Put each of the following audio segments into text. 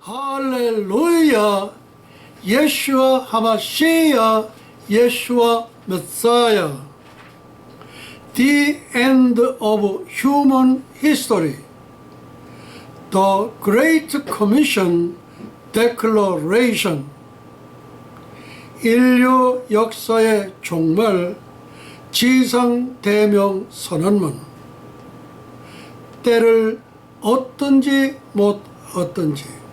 할렐루야, 예슈아 하마시야, 예슈아 메사야. The end of human history. The Great Commission Declaration. 인류 역사의 종말 지상대명 선언문. 때를 얻든지 못 얻든지,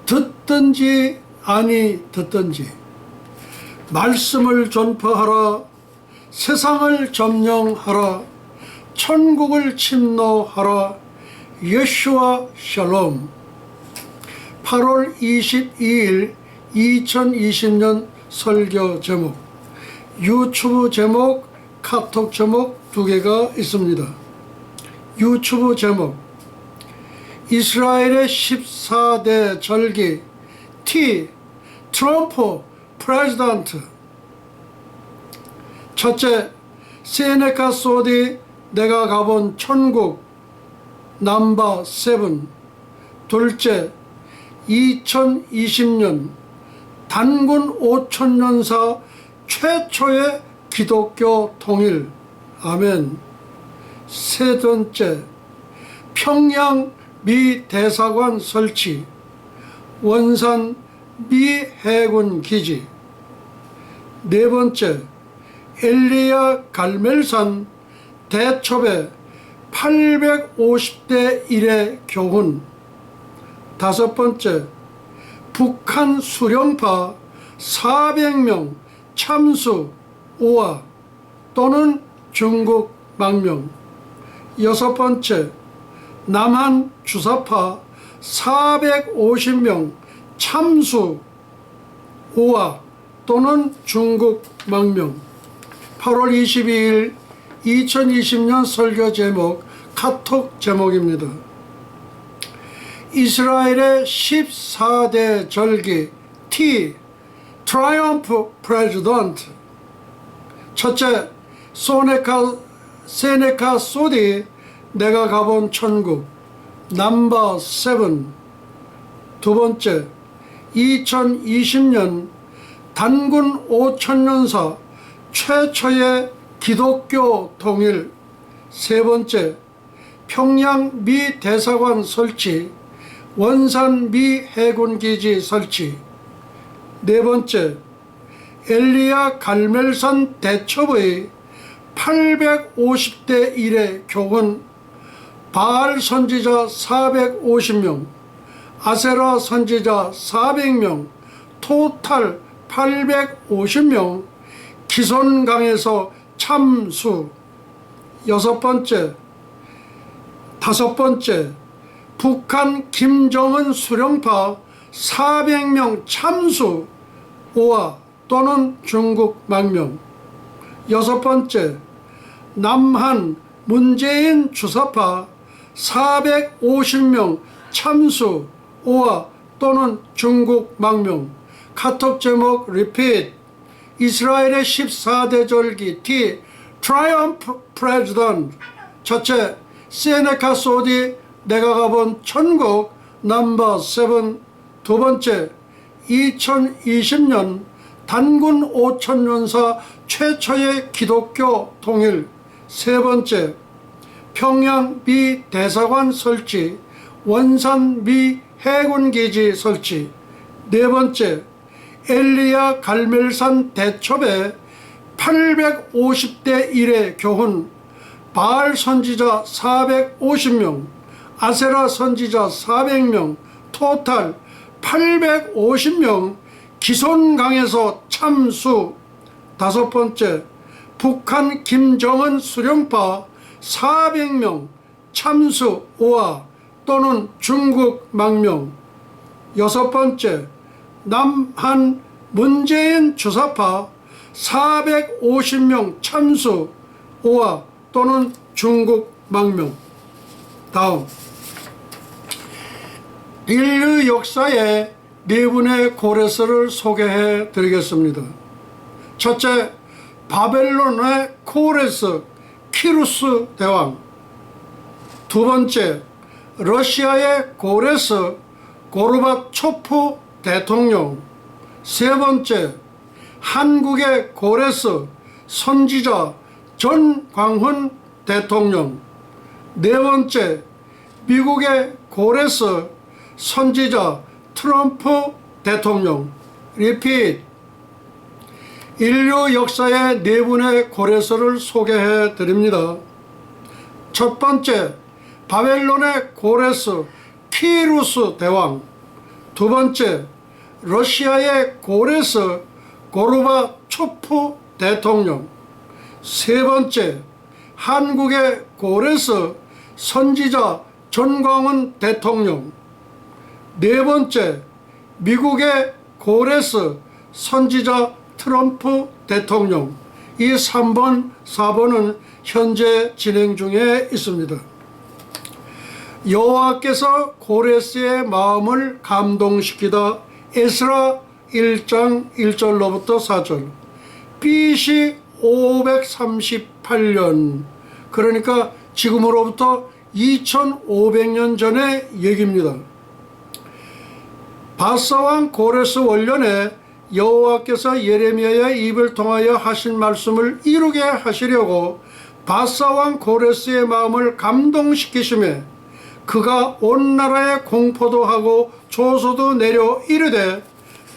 듣든지 아니 듣든지 말씀을 전파하라, 세상을 점령하라, 천국을 침노하라. 예슈아 샬롬. 8월 22일 2020년 설교 제목, 유튜브 제목, 카톡 제목 두 개가 있습니다. 유튜브 제목, 이스라엘의 14대 절기 T 트럼프 프레지던트. 첫째, 세네카 소디 내가 가본 천국 넘버 7. 둘째, 2020년 단군 5천년사 최초의 기독교 통일. 아멘. 세 번째, 평양 미 대사관 설치, 원산 미 해군 기지. 네 번째, 엘리야 갈멜산 대첩의 850대 1의 교훈. 다섯 번째, 북한 수령파 400명 참수 오화 또는 중국 망명. 여섯 번째, 남한 주사파 450명 참수 오화 또는 중국 망명. 8월 22일 2020년 설교 제목, 카톡 제목입니다. 이스라엘의 14대 절기 T 트라이엄프 프레지던트. 첫째, 세네카 소디 내가 가본 천국 넘버 7. 두 번째, 2020년 단군 5천년사 최초의 기독교 통일. 세 번째, 평양 미 대사관 설치, 원산 미 해군기지 설치. 네 번째, 엘리야 갈멜산 대첩의 850대 1의 교훈, 바알 선지자 450명, 아세라 선지자 400명, 토탈 850명, 기손강에서 참수. 다섯 번째, 북한 김정은 수령파 400명 참수 오화 또는 중국 망명. 여섯 번째, 남한 문재인 주사파 450명 참수 오화 또는 중국 망명. 카톡 제목 repeat. 이스라엘의 14대 절기 T 트라이엄프 프레지던트. 첫째, 세네카 소디 내가 가본 천국 넘버 7. 두 번째, 2020년 단군 5천년사 최초의 기독교 통일. 세 번째, 평양 미 대사관 설치, 원산 미 해군기지 설치. 네 번째, 엘리야 갈멜산 대첩의 850대 1의 교훈, 바알 선지자 450명, 아세라 선지자 400명, 토탈 850명, 기손강에서 참수. 다섯 번째, 북한 김정은 수령파 400명 참수 오화 또는 중국 망명. 여섯 번째, 남한 문재인 주사파 450명 참수 오화 또는 중국 망명. 다음, 인류 역사의 네 분의 고레스를 소개해 드리겠습니다. 첫째, 바벨론의 코레스 키루스 대왕. 두 번째, 러시아의 고레스 고르바초프 대통령. 세 번째, 한국의 고레스 선지자 전광훈 대통령. 네 번째, 미국의 고레스 선지자 트럼프 대통령. 리핏. 인류 역사의 네 분의 고레스를 소개해 드립니다. 첫 번째, 바벨론의 고레스 키루스 대왕. 두 번째, 러시아의 고레스 고르바초프 대통령. 세 번째, 한국의 고레스 선지자 전광훈 대통령. 네 번째, 미국의 고레스 선지자 트럼프 대통령. 이 3번, 4번은 현재 진행 중에 있습니다. 여호와께서 고레스의 마음을 감동시키다. 에스라 1장 1절로부터 4절. BC 538년, 그러니까 지금으로부터 2500년 전의 얘기입니다. 바사왕 고레스 원년에 여호와께서 예레미야의 입을 통하여 하신 말씀을 이루게 하시려고 바사왕 고레스의 마음을 감동시키시매 그가 온 나라에 공포도 하고 조소도 내려 이르되,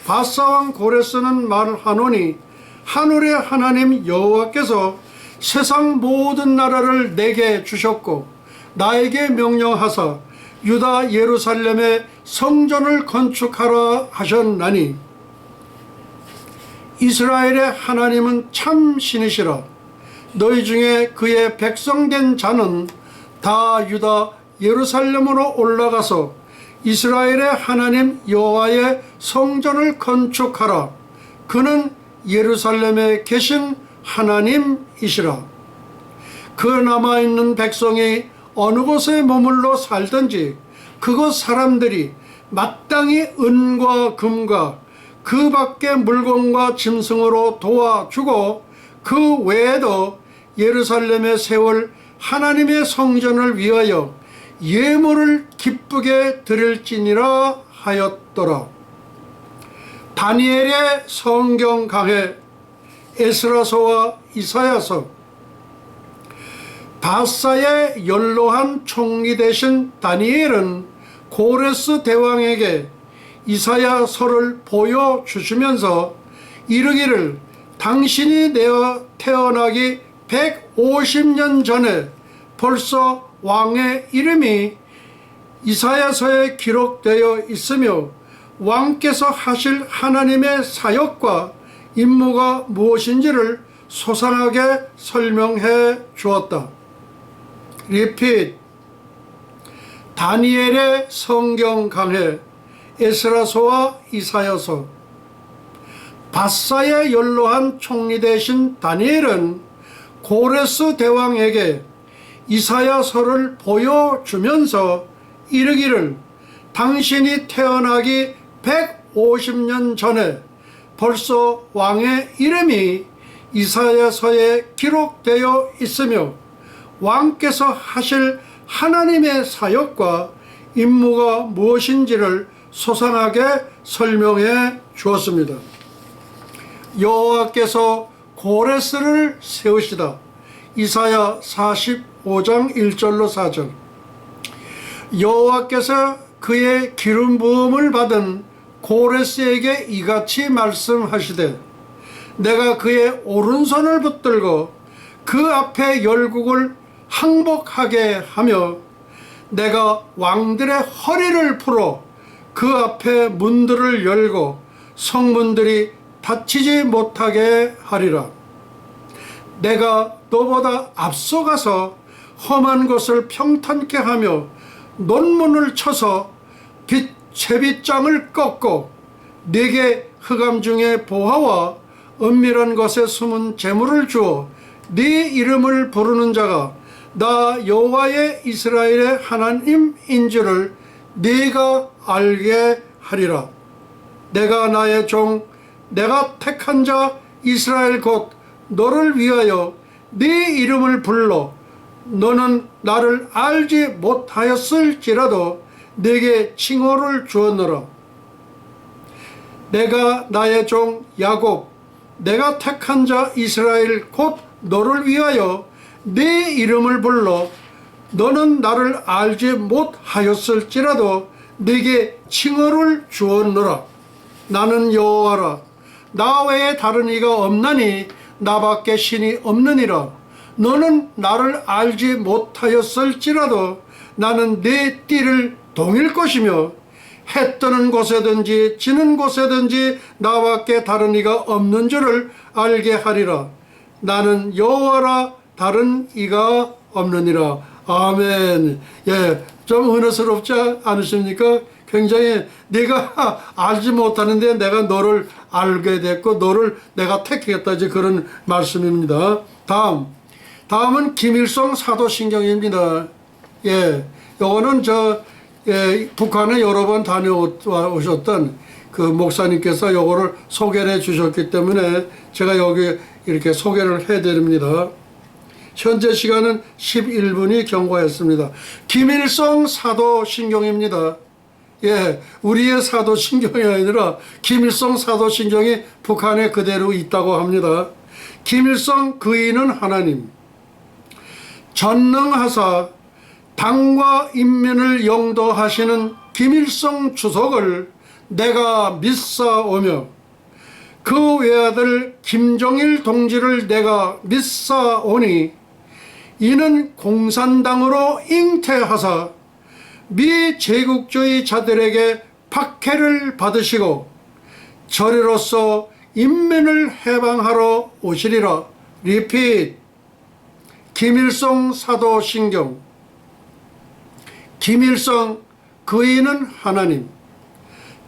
바사왕 고레스는 말하노니 하늘의 하나님 여호와께서 세상 모든 나라를 내게 주셨고 나에게 명령하사 유다 예루살렘에 성전을 건축하라 하셨나니 이스라엘의 하나님은 참 신이시라. 너희 중에 그의 백성된 자는 다 유다 예루살렘으로 올라가서 이스라엘의 하나님 여호와의 성전을 건축하라. 그는 예루살렘에 계신 하나님이시라. 그 남아있는 백성이 어느 곳에 머물러 살든지 그곳 사람들이 마땅히 은과 금과 그 밖의 물건과 짐승으로 도와주고 그 외에도 예루살렘에 세울 하나님의 성전을 위하여 예물을 기쁘게 드릴지니라 하였더라. 다니엘의 성경 강해. 에스라서와 이사야서. 바사의 연로한 총리 되신 다니엘은 고레스 대왕에게 이사야서를 보여주시면서 이르기를, 당신이 내어 태어나기 150년 전에 벌써 왕의 이름이 이사야서에 기록되어 있으며 왕께서 하실 하나님의 사역과 임무가 무엇인지를 소상하게 설명해 주었다. 리핏. 다니엘의 성경 강해. 에스라서와 이사야서. 바사의 연로한 총리 되신 다니엘은 고레스 대왕에게 이사야서를 보여주면서 이르기를, 당신이 태어나기 150년 전에 벌써 왕의 이름이 이사야서에 기록되어 있으며 왕께서 하실 하나님의 사역과 임무가 무엇인지를 소상하게 설명해 주었습니다. 여호와께서 고레스를 세우시다. 이사야 45장 1절로 4절. 여호와께서 그의 기름 부음을 받은 고레스에게 이같이 말씀하시되, 내가 그의 오른손을 붙들고 그 앞에 열국을 항복하게 하며 내가 왕들의 허리를 풀어 그 앞에 문들을 열고 성문들이 닫히지 못하게 하리라. 내가 너보다 앞서가서 험한 곳을 평탄케 하며 논문을 쳐서 채빗장을 꺾고 네게 흑암 중에 보화와 은밀한 것에 숨은 재물을 주어 네 이름을 부르는 자가 나 여호와의 이스라엘의 하나님인 줄을 네가 알게 하리라. 내가 나의 종 내가 택한 자 이스라엘 곧 너를 위하여 네 이름을 불러 너는 나를 알지 못하였을지라도 내게 칭호를 주었노라. 내가 나의 종 야곱, 내가 택한 자 이스라엘 곧 너를 위하여 내 이름을 불러 너는 나를 알지 못하였을지라도 내게 칭호를 주었노라. 나는 여호와라. 나 외에 다른 이가 없나니 나밖에 신이 없느니라. 너는 나를 알지 못하였을지라도 나는 내 띠를 동일 것이며 해 뜨는 곳에든지 지는 곳에든지 나밖에 다른 이가 없는 줄을 알게 하리라. 나는 여호와라. 다른 이가 없느니라. 아멘. 예, 좀 은혜스럽지 않으십니까? 굉장히 네가 알지 못하는데 내가 너를 알게 됐고 너를 내가 택했다, 이제 그런 말씀입니다. 다음은 김일성 사도신경입니다. 예, 요거는 북한에 여러 번 다녀오셨던 그 목사님께서 요거를 소개를 해 주셨기 때문에 제가 여기 이렇게 소개를 해 드립니다. 현재 시간은 11분이 경과했습니다. 김일성 사도신경입니다. 예, 우리의 사도신경이 아니라 김일성 사도신경이 북한에 그대로 있다고 합니다. 김일성 그이는 하나님, 전능하사 당과 인민을 영도하시는 김일성 주석을 내가 믿사오며 그 외아들 김정일 동지를 내가 믿사오니 이는 공산당으로 잉태하사 미제국주의 자들에게 박해를 받으시고 저리로서 인민을 해방하러 오시리라. 리핏. 김일성 사도신경. 김일성 그이는 하나님,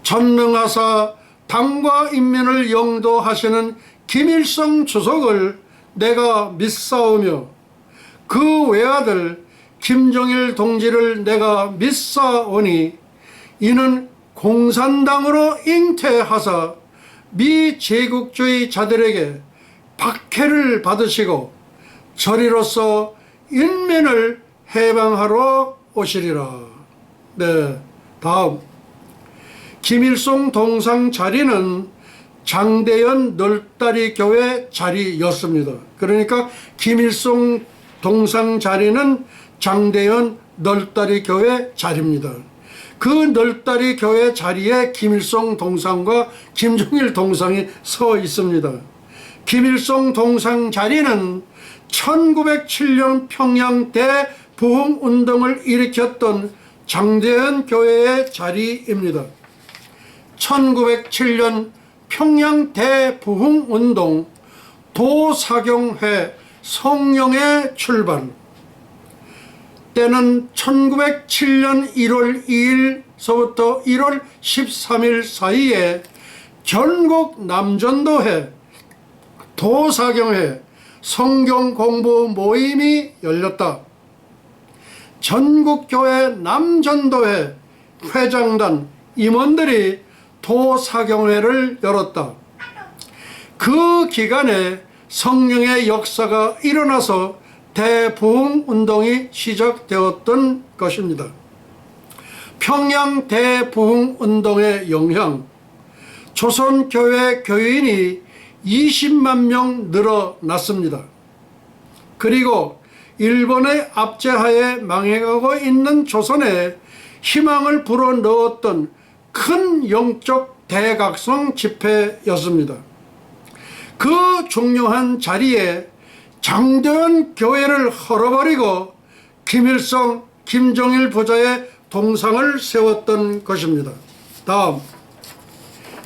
전능하사 당과 인민을 영도하시는 김일성 주석을 내가 믿사오며 그 외아들 김정일 동지를 내가 믿사오니 이는 공산당으로 잉태하사 미제국주의 자들에게 박해를 받으시고 저리로서 인민을 해방하러 오시리라. 네, 다음. 김일성 동상 자리는 장대현 널다리 교회 자리였습니다. 그러니까 김일성 동상 자리는 장대현 널다리 교회 자리입니다. 그 널다리 교회 자리에 김일성 동상과 김정일 동상이 서 있습니다. 김일성 동상 자리는 1907년 평양 대부흥운동을 일으켰던 장대현 교회의 자리입니다. 1907년 평양 대부흥운동 도사경회 성령의 출발 때는 1907년 1월 2일서부터 1월 13일 사이에 전국 남전도회 도사경회 성경 공부 모임이 열렸다. 전국교회 남전도회 회장단 임원들이 도사경회를 열었다. 그 기간에 성령의 역사가 일어나서 대부흥운동이 시작되었던 것입니다. 평양 대부흥운동의 영향, 조선교회 교인이 20만 명 늘어났습니다. 그리고 일본의 압제하에 망해가고 있는 조선에 희망을 불어넣었던 큰 영적 대각성 집회였습니다. 그 중요한 자리에 장대현 교회를 헐어버리고 김일성, 김정일 부자의 동상을 세웠던 것입니다.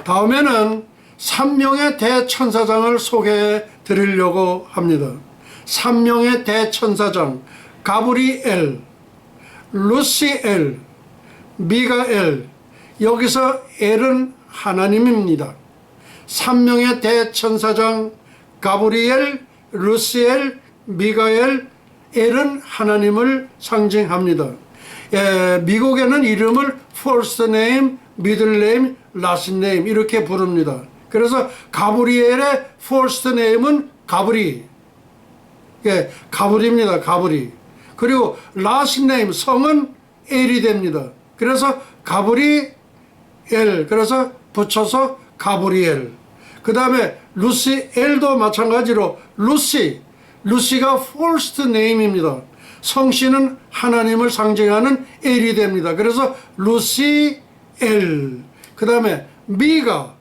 다음에는 3명의 대천사장을 소개해 드리려고 합니다. 3명의 대천사장, 가브리엘, 루시엘, 미가엘. 여기서 엘은 하나님입니다. 3명의 대천사장 가브리엘, 루시엘, 미가엘, 엘은 하나님을 상징합니다. 미국에는 이름을 first name, middle name, last name 이렇게 부릅니다. 그래서 가브리엘의 first name은 가브리, 가브리입니다. 가브리. 그리고 last name 성은 엘이 됩니다. 그래서 가브리엘, 그래서 붙여서 가브리엘. 그 다음에 루시엘도 마찬가지로 루시가 first name입니다. 성씨는 하나님을 상징하는 엘이 됩니다. 그래서 루시엘. 그 다음에 미가가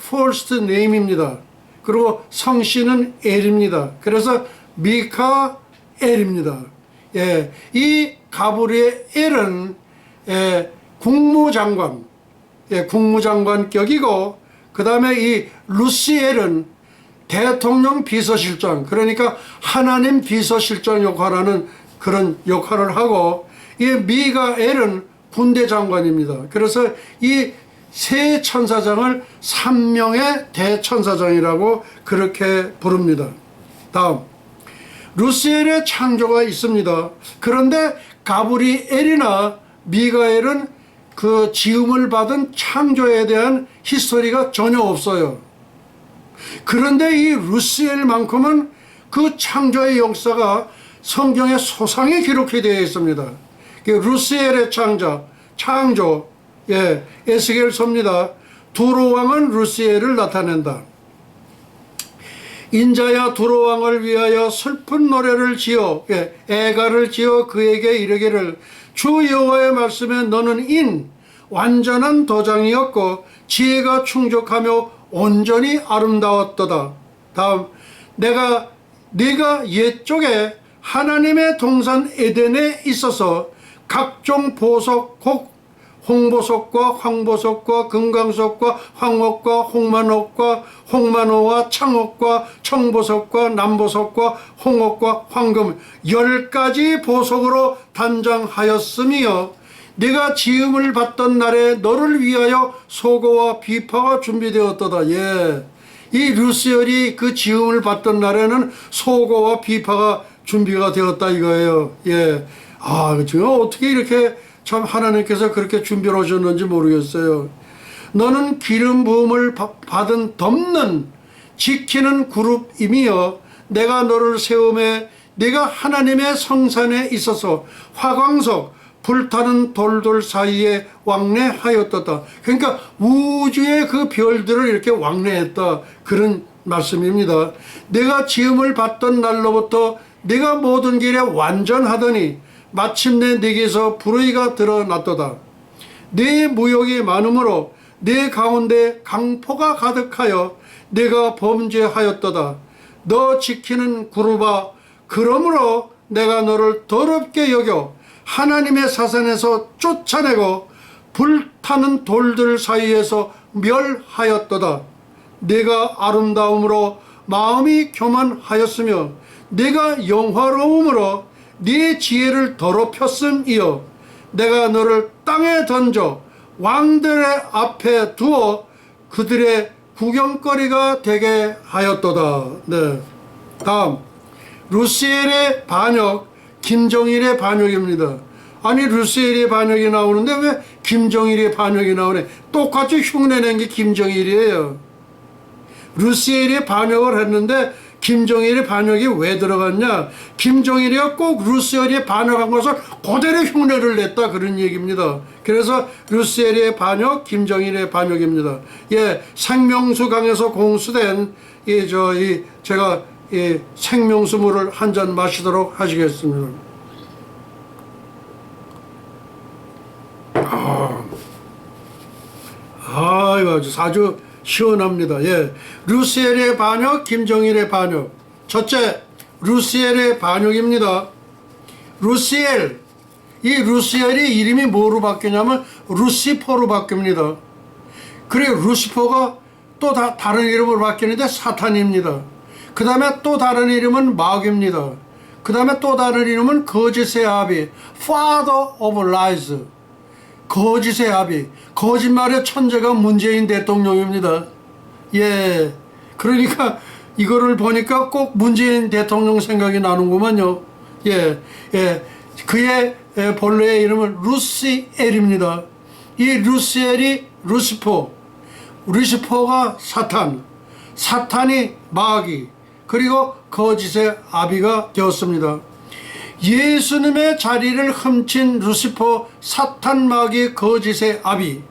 first name입니다. 그리고 성씨는 엘입니다. 그래서 미카엘입니다. 예, 이 가브리엘은 국무장관, 국무장관격이고, 그 다음에 이 루시엘은 대통령 비서실장, 그러니까 하나님 비서실장 역할하는 그런 역할을 하고, 이 미가엘은 군대 장관입니다. 그래서 이 세 천사장을 삼명의 대천사장이라고 그렇게 부릅니다. 다음, 루시엘의 창조가 있습니다. 그런데 가브리엘이나 미가엘은 그 지음을 받은 창조에 대한 히스토리가 전혀 없어요. 그런데 이 루시엘만큼은 그 창조의 역사가 성경의 소상히 기록이 되어 있습니다. 루시엘의 창조, 에스겔서입니다. 두로왕은 루시엘을 나타낸다. 인자야 두로왕을 위하여 슬픈 노래를 지어, 애가를 지어 그에게 이르기를, 주 여호와의 말씀에 너는 완전한 도장이었고 지혜가 충족하며 온전히 아름다웠도다. 다음, 네가 옛쪽에 하나님의 동산 에덴에 있어서 각종 보석, 홍보석과 황보석과 금강석과 황옥과 홍만호와 창옥과 청보석과 남보석과 홍옥과 황금 10가지 보석으로 단장하였으며, 네가 지음을 받던 날에 너를 위하여 소고와 비파가 준비되었도다. 예, 이 루시엘이 그 지음을 받던 날에는 소고와 비파가 준비가 되었다 이거예요. 예, 지금 어떻게 이렇게 참 하나님께서 그렇게 준비를 하셨는지 모르겠어요. 너는 기름 부음을 받은 덮는 지키는 그룹이며, 내가 너를 세움에 네가 하나님의 성산에 있어서 화광석 불타는 돌들 사이에 왕래하였도다. 그러니까 우주의 그 별들을 이렇게 왕래했다, 그런 말씀입니다. 내가 지음을 받던 날로부터 네가 모든 길에 완전하더니 마침내 네게서 불의가 드러났도다. 네 무역이 많으므로 네 가운데 강포가 가득하여 네가 범죄하였도다. 너 지키는 그룹아, 그러므로 내가 너를 더럽게 여겨 하나님의 사산에서 쫓아내고 불타는 돌들 사이에서 멸하였도다. 네가 아름다움으로 마음이 교만하였으며 네가 영화로움으로 네 지혜를 더럽혔음이여, 내가 너를 땅에 던져 왕들의 앞에 두어 그들의 구경거리가 되게 하였도다. 네. 다음, 루시엘의 반역, 김정일의 반역입니다. 아니, 루시엘의 반역이 나오는데 왜 김정일의 반역이 나오네? 똑같이 흉내낸 게 김정일이에요. 루시엘이 반역을 했는데 김정일의 반역이 왜 들어갔냐? 김정일이가 꼭 루시엘이 반역한 것을 그대로 흉내를 냈다, 그런 얘기입니다. 그래서 루시엘의 반역, 김정일의 반역입니다. 예, 생명수강에서 공수된 제가 생명수물을 한 잔 마시도록 하시겠습니다. 이거 아주 시원합니다. 예, 루시엘의 반역, 김정일의 반역. 첫째, 루시엘의 반역입니다. 루시엘, 이 루시엘이 이름이 뭐로 바뀌냐면 루시퍼로 바뀝니다. 그리고 루시퍼가 또 다른 이름으로 바뀌는데 사탄입니다. 그 다음에 또 다른 이름은 마귀입니다. 그 다음에 또 다른 이름은 거짓의 아비, Father of Lies, 거짓의 아비, 거짓말의 천재가 문재인 대통령입니다. 예, 그러니까 이거를 보니까 꼭 문재인 대통령 생각이 나는구만요. 예, 그의 본래의 이름은 루시엘입니다. 이 루시엘이 루시퍼가 사탄이 마귀, 그리고 거짓의 아비가 되었습니다. 예수님의 자리를 훔친 루시퍼 사탄 마귀 거짓의 아비,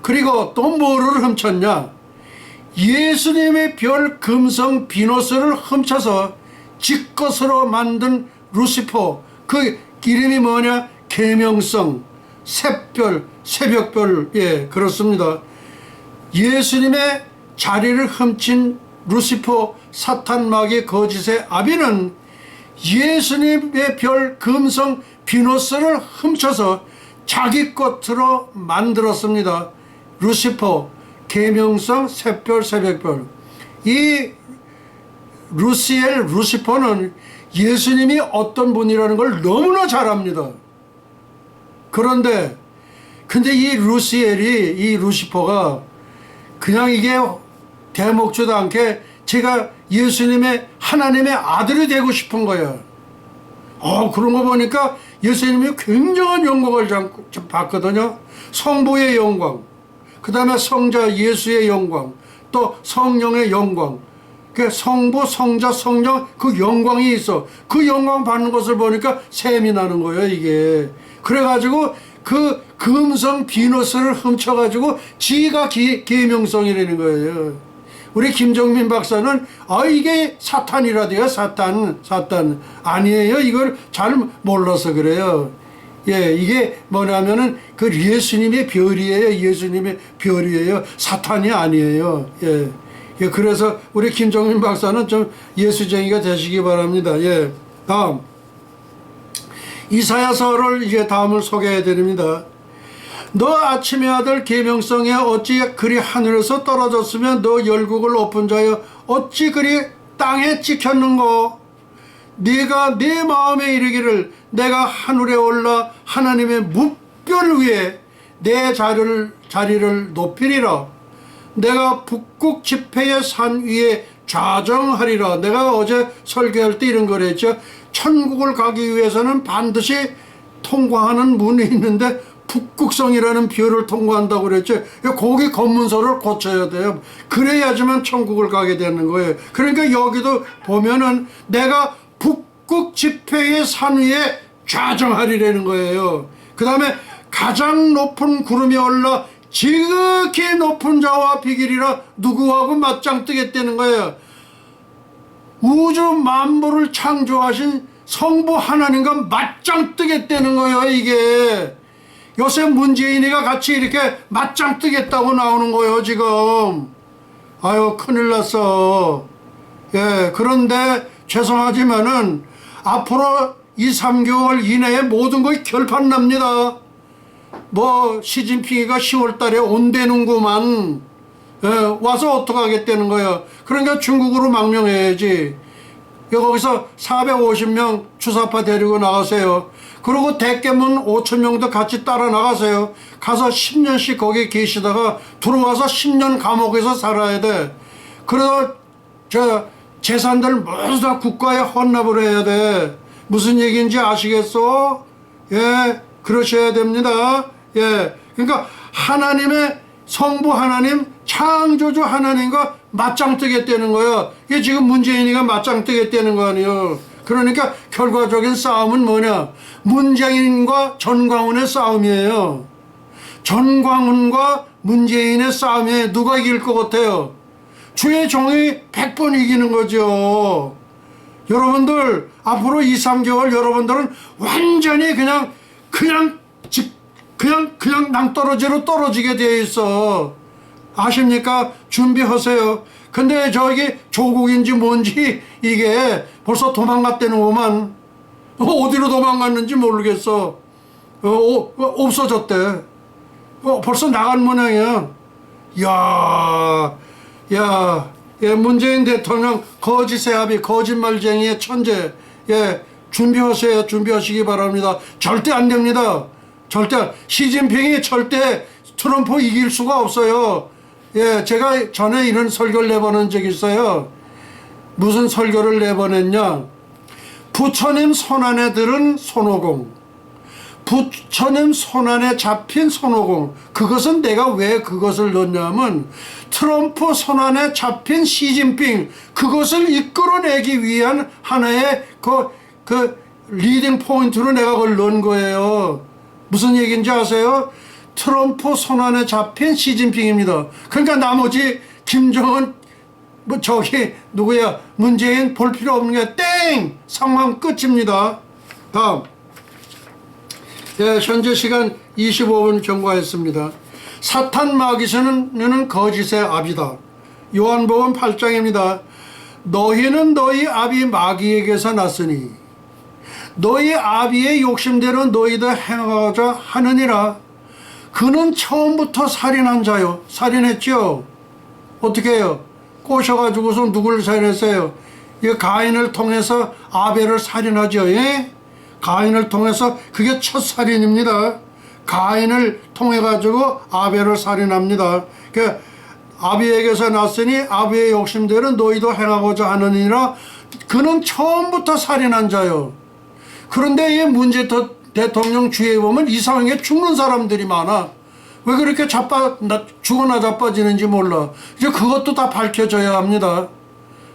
그리고 또 뭐를 훔쳤냐? 예수님의 별 금성 비너스를 훔쳐서 지 것으로 만든 루시퍼, 그 이름이 뭐냐? 계명성, 샛별, 새벽별. 예, 그렇습니다. 예수님의 자리를 훔친 루시퍼 사탄 마귀 거짓의 아비는 예수님의 별 금성 비너스를 훔쳐서 자기 것으로 만들었습니다. 루시퍼, 계명성, 샛별, 새벽별. 이 루시퍼는 예수님이 어떤 분이라는 걸 너무나 잘 압니다. 그런데 이 루시퍼가 그냥 이게 대목지도 않게 제가 예수님의 하나님의 아들이 되고 싶은 거예요. 그런 거 보니까 예수님이 굉장한 영광을 받거든요. 성부의 영광, 그 다음에 성자 예수의 영광, 또 성령의 영광. 그 성부, 성자, 성령 그 영광이 있어. 그 영광 받는 것을 보니까 샘이 나는 거예요, 이게. 그래가지고 그 금성 비너스를 훔쳐가지고 지가 계명성이라는 거예요. 우리 김정민 박사는 이게 사탄이라대요. 사탄 아니에요. 이걸 잘 몰라서 그래요. 예, 이게 뭐냐면은 그 예수님의 별이에요. 예수님의 별이에요. 사탄이 아니에요. 예. 예, 그래서 우리 김정민 박사는 좀 예수쟁이가 되시기 바랍니다. 예. 다음 이사야서를 이제 다음을 소개해 드립니다. 너 아침의 아들 계명성에 어찌 그리 하늘에서 떨어졌으면 너 열국을 높은 자여 어찌 그리 땅에 찍혔는고. 네가 네 마음에 이르기를 내가 하늘에 올라 하나님의 뭇별 위에 내 자리를 높이리라. 내가 북극 지폐의 산 위에 좌정하리라. 내가 어제 설교할 때 이런 걸 했죠. 천국을 가기 위해서는 반드시 통과하는 문이 있는데 북극성이라는 별을 통과한다고 그랬죠. 거기 검문소를 고쳐야 돼요. 그래야지만 천국을 가게 되는 거예요. 그러니까 여기도 보면은 내가 북극 지폐의 산 위에 좌정하리라는 거예요. 그 다음에 가장 높은 구름이 올라 지극히 높은 자와 비길이라. 누구하고 맞짱 뜨겠다는 거예요. 우주 만물을 창조하신 성부 하나님과 맞짱 뜨겠다는 거예요. 이게 요새 문재인이가 같이 이렇게 맞짱 뜨겠다고 나오는 거예요 지금. 아유 큰일 났어. 예, 그런데 죄송하지만은 앞으로 2-3개월 이내에 모든 것이 결판납니다. 뭐 시진핑이가 10월 달에 온대는구만. 예, 와서 어떡하겠다는 거예요. 그러니까 중국으로 망명해야지. 거기서 450명 주사파 데리고 나가세요. 그리고 대깨문 5,000명도 같이 따라 나가세요. 가서 10년씩 거기 계시다가 들어와서 10년 감옥에서 살아야 돼. 그래서 저 재산들 모두 다 국가에 헌납을 해야 돼. 무슨 얘기인지 아시겠어? 예, 그러셔야 됩니다. 예, 그러니까 하나님의 성부 하나님, 창조주 하나님과 맞짱 뜨겠다는 거야. 이게 지금 문재인이가 맞짱 뜨겠다는 거 아니에요. 그러니까 결과적인 싸움은 뭐냐? 문재인과 전광훈의 싸움이에요. 전광훈과 문재인의 싸움에 누가 이길 것 같아요? 주의 종이 100번 이기는 거죠. 여러분들 앞으로 2-3개월 여러분들은 완전히 그냥 낭떠러지로 떨어지게 되어 있어. 아십니까? 준비하세요. 근데 저기 조국인지 뭔지 이게 벌써 도망갔대는구만. 어디로 도망갔는지 모르겠어. 없어졌대. 벌써 나간 모양이야. 문재인 대통령 거짓의 아비, 거짓말쟁이의 천재. 예, 준비하세요. 준비하시기 바랍니다. 절대 안 됩니다. 시진핑이 절대 트럼프 이길 수가 없어요. 예, 제가 전에 이런 설교를 내보낸 적이 있어요. 무슨 설교를 내보냈냐? 부처님 손안에 들은 손오공, 부처님 손안에 잡힌 손오공. 그것은 내가 왜 그것을 넣냐면 트럼프 손안에 잡힌 시진핑, 그것을 이끌어내기 위한 하나의 리딩 포인트로 내가 그걸 넣은 거예요. 무슨 얘기인지 아세요? 트럼프 손안에 잡힌 시진핑입니다. 그러니까 나머지 김정은 뭐 저기 누구야 문재인 볼 필요 없는 게 땡! 상황 끝입니다. 다음. 예, 현재 시간 25분 경과했습니다. 사탄 마귀서는 거짓의 압이다. 요한복음 8장입니다. 너희는 너희 아비 마귀에게서 났으니 너희 아비의 욕심대로 너희도 행하고자 하느니라. 그는 처음부터 살인한 자요. 살인했죠. 어떻게 해요? 꼬셔가지고서 누구를 살인했어요? 이 가인을 통해서 아벨을 살인하죠. 예? 가인을 통해서 그게 첫 살인입니다. 가인을 통해 가지고 아벨을 살인합니다. 그 아비에게서 났으니 아비의 욕심대로 너희도 행하고자 하느니라. 그는 처음부터 살인한 자요. 그런데 이 문재인 대통령 주위에 보면 이상하게 죽는 사람들이 많아. 왜 그렇게 죽어나 자빠지는지 몰라. 이제 그것도 다 밝혀져야 합니다.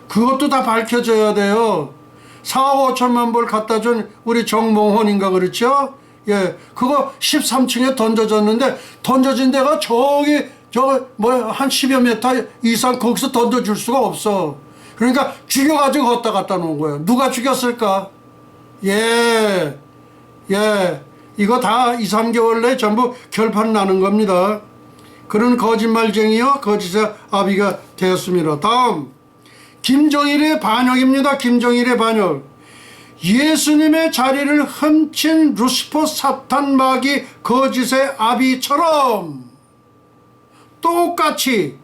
그것도 다 밝혀져야 돼요. 4억 5천만 불 갖다 준 우리 정몽헌인가 그렇죠? 예, 그거 13층에 던져졌는데 던져진 데가 저기 한 10여 미터 이상 거기서 던져줄 수가 없어. 그러니까 죽여가지고 갖다 놓은 거예요. 누가 죽였을까? 예, 이거 다 2, 3개월 내에 전부 결판 나는 겁니다. 그런 거짓말쟁이요 거짓의 아비가 되었습니다. 다음, 김정일의 반역입니다. 김정일의 반역. 예수님의 자리를 훔친 루시퍼 사탄 마귀 거짓의 아비처럼 똑같이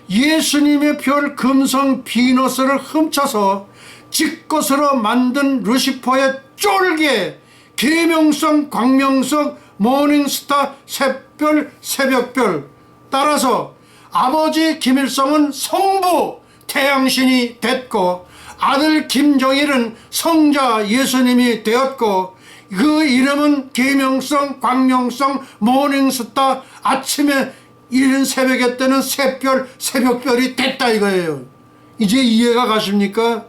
예수님의 별 금성 비너스를 훔쳐서 지 것으로 만든 루시퍼의 쫄개 계명성, 광명성, 모닝스타, 샛별, 새벽별, 따라서 아버지 김일성은 성부 태양신이 됐고 아들 김정일은 성자 예수님이 되었고 그 이름은 계명성, 광명성, 모닝스타, 아침에 이른 새벽에 뜨는 샛별, 새벽별이 됐다 이거예요. 이제 이해가 가십니까?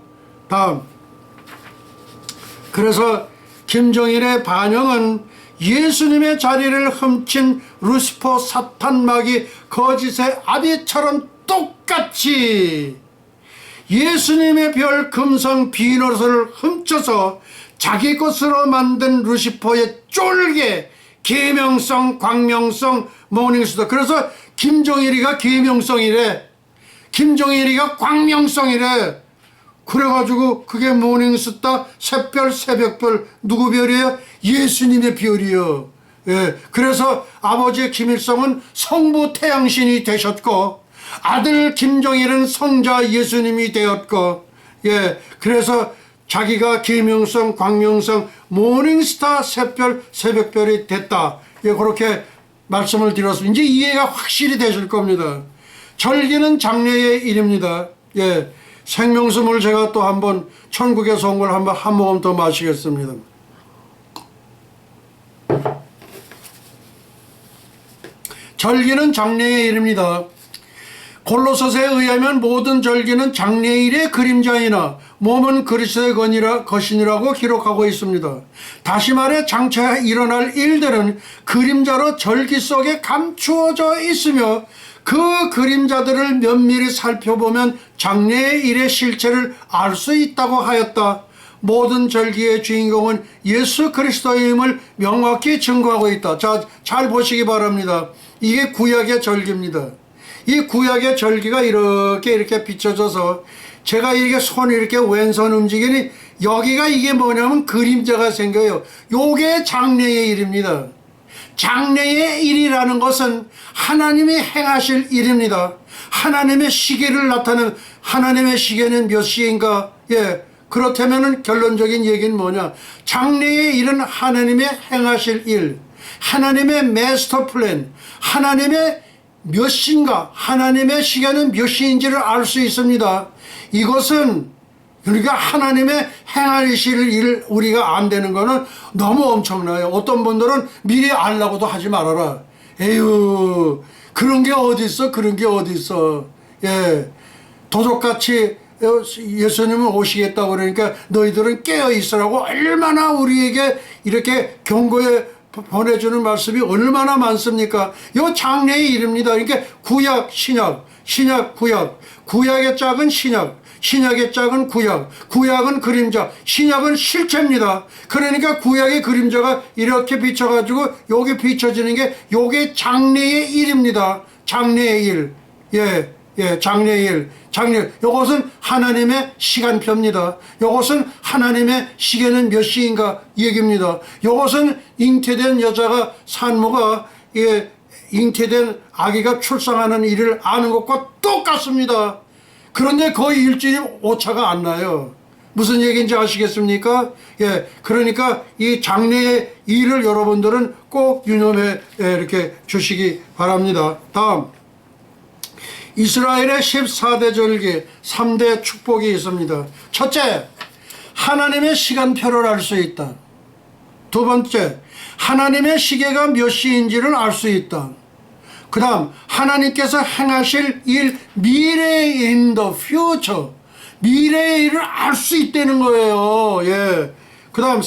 다음. 그래서 김정일의 반영은 예수님의 자리를 훔친 루시퍼 사탄 마귀 거짓의 아비처럼 똑같이 예수님의 별 금성 비너스를 훔쳐서 자기 것으로 만든 루시퍼의 쫄개 계명성, 광명성, 모닝스타. 그래서 김정일이가 계명성이래, 김정일이가 광명성이래. 그래가지고 그게 모닝스타, 샛별, 새벽별. 누구 별이에요? 예수님의 별이요. 예, 그래서 아버지 김일성은 성부 태양신이 되셨고 아들 김정일은 성자 예수님이 되었고, 예, 그래서 자기가 계명성, 광명성, 모닝스타, 샛별, 새벽별이 됐다. 예, 그렇게 말씀을 드렸습니다. 이제 이해가 확실히 되실 겁니다. 절기는 장래의 일입니다. 예, 생명수물 제가 또 한번 천국에서 온 걸 한번 한 모금 더 마시겠습니다. 절기는 장래의 일입니다. 골로새서에 의하면 모든 절기는 장래일의 그림자이나 몸은 그리스도의 것이니라고 기록하고 있습니다. 다시 말해 장차 일어날 일들은 그림자로 절기 속에 감추어져 있으며 그 그림자들을 면밀히 살펴보면 장래의 일의 실체를 알 수 있다고 하였다. 모든 절기의 주인공은 예수 그리스도임을 명확히 증거하고 있다. 자, 잘 보시기 바랍니다. 이게 구약의 절기입니다. 이 구약의 절기가 이렇게 비춰져서 제가 이렇게 손이 이렇게 왼손 움직이니 여기가 이게 뭐냐면 그림자가 생겨요. 요게 장래의 일입니다. 장래의 일이라는 것은 하나님이 행하실 일입니다. 하나님의 시계를 나타내는, 하나님의 시계는 몇 시인가? 예, 그렇다면 결론적인 얘기는 뭐냐? 장래의 일은 하나님의 행하실 일, 하나님의 마스터 플랜, 하나님의 몇 시인가, 하나님의 시계는 몇 시인지를 알 수 있습니다. 이것은 그러니까 하나님의 행하실 일 우리가 안 되는 거는 너무 엄청나요. 어떤 분들은 미리 알라고도 하지 말아라. 에휴, 그런 게 어디 있어? 그런 게 어디 있어? 예, 도적같이 예수님은 오시겠다고 그러니까 너희들은 깨어 있으라고 얼마나 우리에게 이렇게 경고해 보내주는 말씀이 얼마나 많습니까? 요 장래의 일입니다. 그러니까 구약, 신약, 신약, 구약, 구약의 짝은 신약, 신약의 짝은 구약, 구약은 그림자, 신약은 실체입니다. 그러니까 구약의 그림자가 이렇게 비춰가지고 여기 비춰지는 게 요게 장래의 일입니다. 장래의 일. 예, 예, 장래의 일. 장래. 요것은 하나님의 시간표입니다. 요것은 하나님의 시계는 몇 시인가 얘기입니다. 요것은 잉태된 여자가 산모가 예, 잉태된 아기가 출산하는 일을 아는 것과 똑같습니다. 그런데 거의 일주일이 오차가 안 나요. 무슨 얘기인지 아시겠습니까? 예, 그러니까 이 장래의 일을 여러분들은 꼭 유념해 이렇게 주시기 바랍니다. 다음, 이스라엘의 14대 절기 3대 축복이 있습니다. 첫째, 하나님의 시간표를 알 수 있다. 두 번째, 하나님의 시계가 몇 시인지를 알 수 있다. 그 다음, 하나님께서 행하실 일, 미래의 in the future, 미래의 일을 알 수 있다는 거예요. 예. 그 다음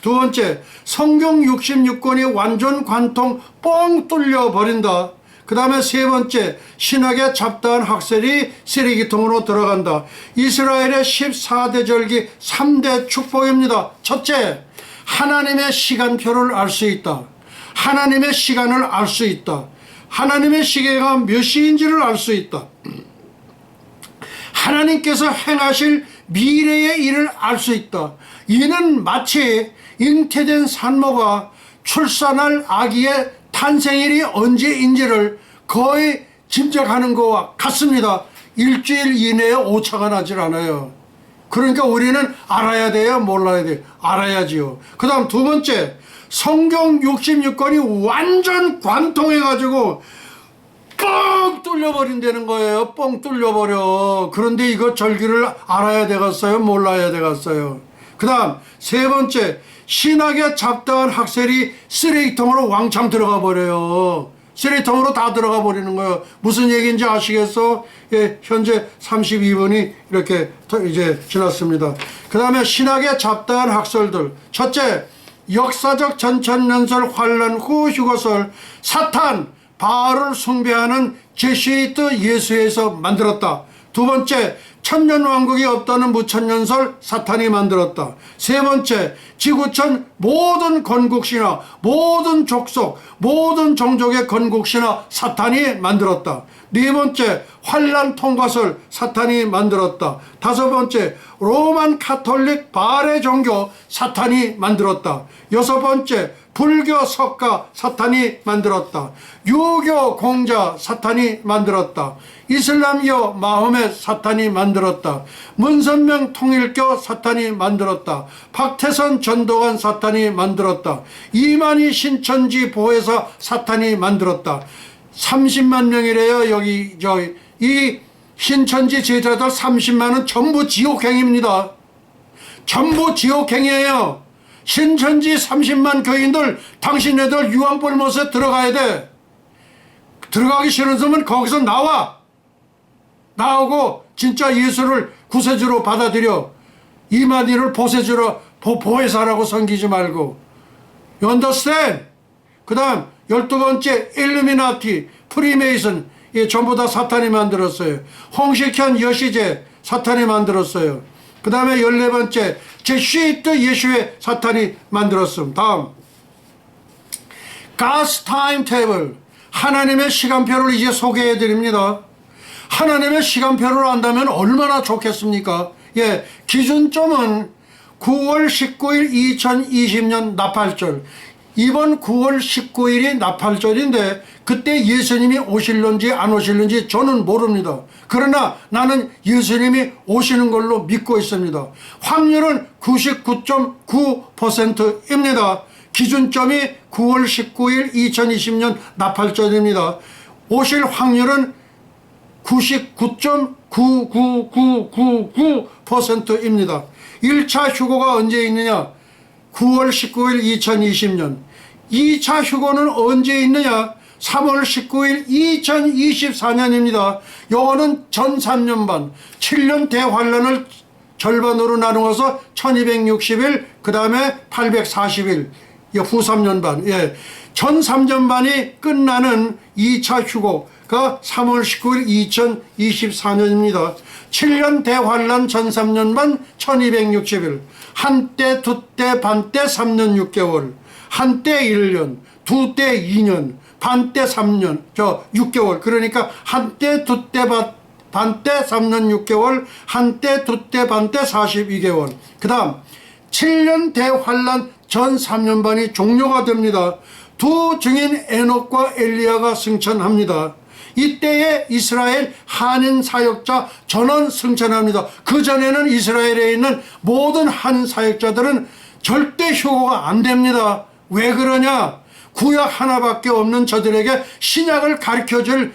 두 번째, 성경 66권이 완전 관통 뻥 뚫려 버린다. 그 다음에 세 번째, 신학의 잡다한 학설이 쓰레기통으로 들어간다. 이스라엘의 14대 절기 3대 축복입니다. 첫째, 하나님의 시간표를 알 수 있다. 하나님의 시간을 알 수 있다. 하나님의 시계가 몇 시인지를 알 수 있다. 하나님께서 행하실 미래의 일을 알 수 있다. 이는 마치 잉태된 산모가 출산할 아기의 탄생일이 언제인지를 거의 짐작하는 것과 같습니다. 일주일 이내에 오차가 나질 않아요. 그러니까 우리는 알아야 돼요? 몰라야 돼요? 알아야지요. 그 다음 두 번째, 성경 66권이 완전 관통해가지고 뻥 뚫려버린다는 거예요. 뻥 뚫려버려. 그런데 이거 절기를 알아야 되겠어요? 몰라야 되겠어요? 그 다음 세 번째, 신학의 잡다한 학설이 쓰레기통으로 왕창 들어가 버려요. 쓰레기통으로 다 들어가 버리는 거예요. 무슨 얘기인지 아시겠어? 예, 현재 32분이 이렇게 이제 지났습니다. 그 다음에 신학의 잡다한 학설들. 첫째, 역사적 전천년설 환란 후 휴거설, 사탄 바알을 숭배하는 제시트 예수에서 만들었다. 두 번째, 천년왕국이 없다는 무천년설 사탄이 만들었다. 세 번째, 지구촌 모든 건국신화, 모든 족속, 모든 종족의 건국신화 사탄이 만들었다. 네 번째, 환란 통과설 사탄이 만들었다. 다섯 번째, 로만 카톨릭 바알의 종교 사탄이 만들었다. 여섯 번째, 불교 석가 사탄이 만들었다. 유교 공자 사탄이 만들었다. 이슬람교 마호멧 사탄이 만들었다. 문선명 통일교 사탄이 만들었다. 박태선 전도관 사탄이 만들었다. 이만희 신천지 보혜사 사탄이 만들었다. 30만 명이래요. 여기 이 신천지 제자들 30만은 전부 지옥행입니다. 전부 지옥행이에요. 신천지 30만 교인들, 당신네들 유황불못에 들어가야 돼. 들어가기 싫으면 거기서 나오고 진짜 예수를 구세주로 받아들여. 이만희를 보세주로 보혜사라고 섬기지 말고. You understand? 그 다음 12번째, 일루미나티, 프리메이슨, 이 전부 다 사탄이 만들었어요. 홍식현 여시제 사탄이 만들었어요. 그 다음에 14번째, 제시트 예수의 사탄이 만들었음. 다음, God's timetable, 하나님의 시간표를 이제 소개해 드립니다. 하나님의 시간표를 안다면 얼마나 좋겠습니까? 예, 기준점은 9월 19일 2020년 나팔절. 이번 9월 19일이 나팔절인데 그때 예수님이 오실런지 안 오실런지 저는 모릅니다. 그러나 나는 예수님이 오시는 걸로 믿고 있습니다. 확률은 99.9%입니다. 기준점이 9월 19일 2020년 나팔절입니다. 오실 확률은 99.99999%입니다. 1차 휴고가 언제 있느냐? 9월 19일 2020년. 2차 휴고는 언제 있느냐? 3월 19일 2024년입니다. 요거는 전 3년반 7년 대환란을 절반으로 나누어서 1260일 그 다음에 840일 후 3년반 전 3년반이 끝나는 2차 휴고가 3월 19일 2024년입니다. 7년 대환란 전 3년반 1260일 한때 두때 반때 3년 6개월 한때 1년 두때 2년 반때 3년 6개월 그러니까 한때 두때 반때 3년 6개월 한때 두때 반때 42개월 그 다음 7년 대환란 전 3년반이 종료가 됩니다. 두 증인 에녹과 엘리야가 승천합니다. 이때에 이스라엘 한인 사역자 전원 승천합니다. 그전에는 이스라엘에 있는 모든 한인 사역자들은 절대 휴고가 안 됩니다. 왜 그러냐? 구약 하나밖에 없는 저들에게 신약을 가르쳐줄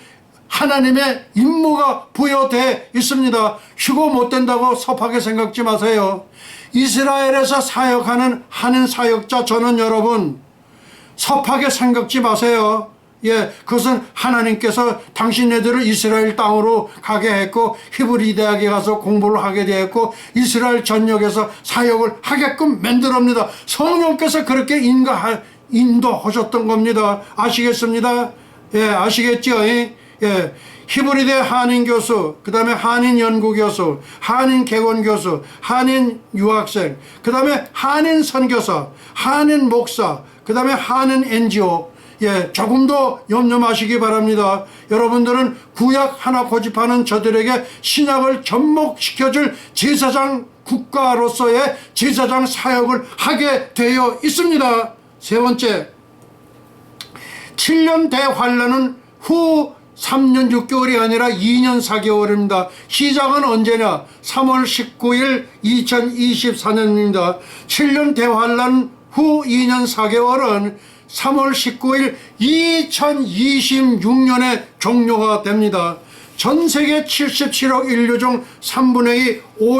하나님의 임무가 부여되어 있습니다. 휴고 못 된다고 섭하게 생각지 마세요. 이스라엘에서 사역하는 한인 사역자 전원 여러분 섭하게 생각지 마세요. 그것은 하나님께서 당신네들을 이스라엘 땅으로 가게 했고 히브리 대학에 가서 공부를 하게 되었고 이스라엘 전역에서 사역을 하게끔 만들었습니다. 성령께서 그렇게 인도하셨던 겁니다. 아시겠습니다? 아시겠죠? 히브리대 한인 교수, 그 다음에 한인 연구 교수, 한인 개원 교수, 한인 유학생, 그 다음에 한인 선교사, 한인 목사, 그 다음에 한인 NGO. 조금 더 염려 마시기 바랍니다. 여러분들은 구약 하나 고집하는 저들에게 신약을 접목시켜줄 제사장 국가로서의 제사장 사역을 하게 되어 있습니다. 세 번째, 7년 대환란은 후 3년 6개월이 아니라 2년 4개월입니다. 시작은 언제냐? 3월 19일 2024년입니다. 7년 대환란 후 2년 4개월은 3월 19일 2026년에 종료가 됩니다. 전세계 77억 인류 중 3분의 2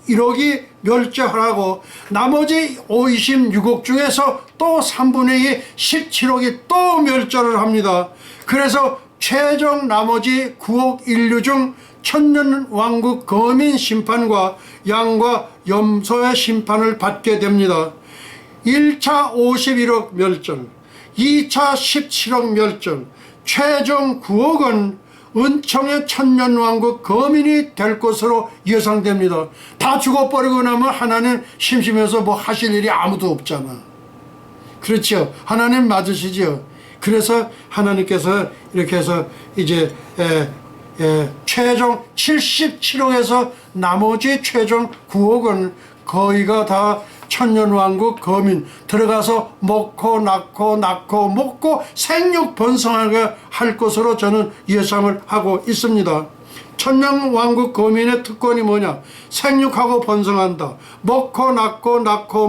51억이 멸절하고 나머지 56억 중에서 또 3분의 2 17억이 또 멸절을 합니다. 그래서 최종 나머지 9억 인류 중 천년왕국 거민 심판과 양과 염소의 심판을 받게 됩니다. 1차 51억 멸절, 2차 17억 멸절, 최종 9억은 은총의 천년왕국 거민이 될 것으로 예상됩니다. 다 죽어버리고 나면 하나님 심심해서 뭐 하실 일이 아무도 없잖아. 그렇죠? 하나님 맞으시죠? 그래서 하나님께서 이렇게 해서 이제 최종 77억에서 나머지 최종 9억은 거의가 다 천년왕국 거민 들어가서 먹고 낳고 먹고 생육 번성하게 할 것으로 저는 예상을 하고 있습니다. 천년왕국 거민의 특권이 뭐냐? 생육하고 번성한다. 먹고 낳고 먹고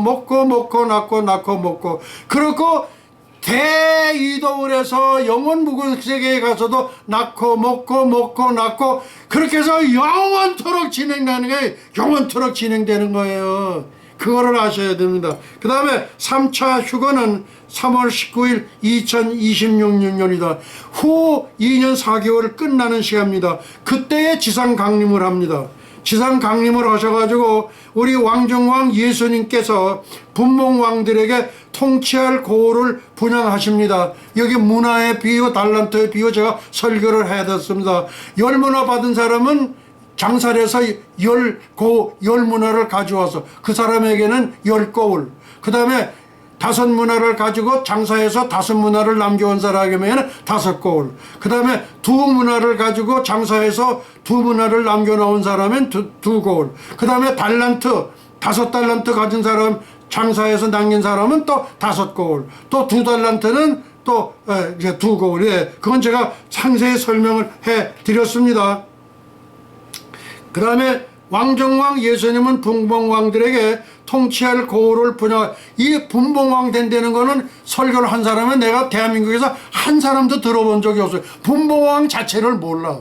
낳고 그리고 대이동을 영원 묵은 세계에 가서도 낳고 먹고 그렇게 해서 영원토록 진행되는 게 영원토록 진행되는 거예요. 그거를 아셔야 됩니다. 그 다음에 3차 휴거는 3월 19일 2026년이다. 후 2년 4개월 끝나는 시간입니다. 그때에 지상 강림을 합니다. 지상 강림을 하셔가지고 우리 왕중왕 예수님께서 분봉왕들에게 통치할 고을을 분양하십니다. 여기 문화의 비유, 달란트의 비유 제가 설교를 해야 됐습니다. 열문화 받은 사람은 장사를 해서 열 문화를 가져와서 그 사람에게는 10고울, 그 다음에 5문화를 가지고 장사해서 5문화를 남겨온 사람에게는 5고울, 그 다음에 2문화를 가지고 장사해서 2문화를 남겨놓은 사람은 2고울, 그 다음에 달란트, 5달란트 가진 사람 장사해서 남긴 사람은 또 5고울, 또 2달란트는 또 이제 2고울. 그건 제가 상세히 설명을 해 드렸습니다. 그 다음에 왕정왕 예수님은 분봉왕들에게 통치할 고을을 분양. 이 분봉왕 된다는 거는 설교를 한 사람은 내가 대한민국에서 한 사람도 들어본 적이 없어요. 분봉왕 자체를 몰라.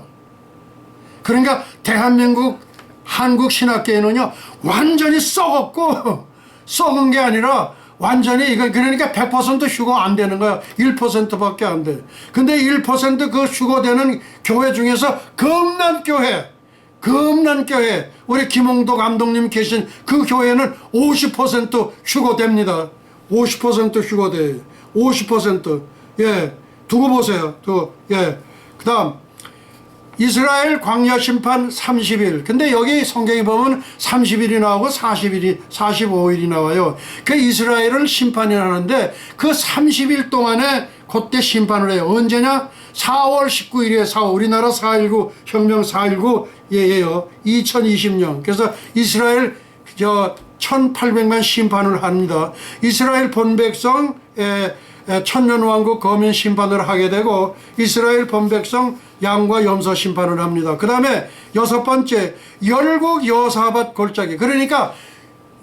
그러니까 대한민국 한국 신학계에는요 완전히 썩었고 썩은 게 아니라 완전히 이건 그러니까 100% 휴거 안 되는 거야. 1%밖에 안 돼. 근데 1%그 휴거되는 교회 중에서 금난교회 우리 김홍도 감독님 계신 그 교회는 50% 휴거됩니다. 50% 휴거돼. 50%. 예. 두고 보세요. 예. 그다음 이스라엘 광야 심판 30일. 근데 여기 성경에 보면 30일이 나오고 40일이 45일이 나와요. 그 이스라엘을 심판을 하는데 그 30일 동안에 그때 심판을 해요. 언제냐? 4월 19일이에요. 4월. 우리나라 4.19 혁명 4.19 예요. 2020년. 그래서 이스라엘 1800만 심판을 합니다. 이스라엘 본백성 천년왕국 거민 심판을 하게 되고 이스라엘 본백성 양과 염소 심판을 합니다. 그 다음에 6번째 열국 여사밧 골짜기. 그러니까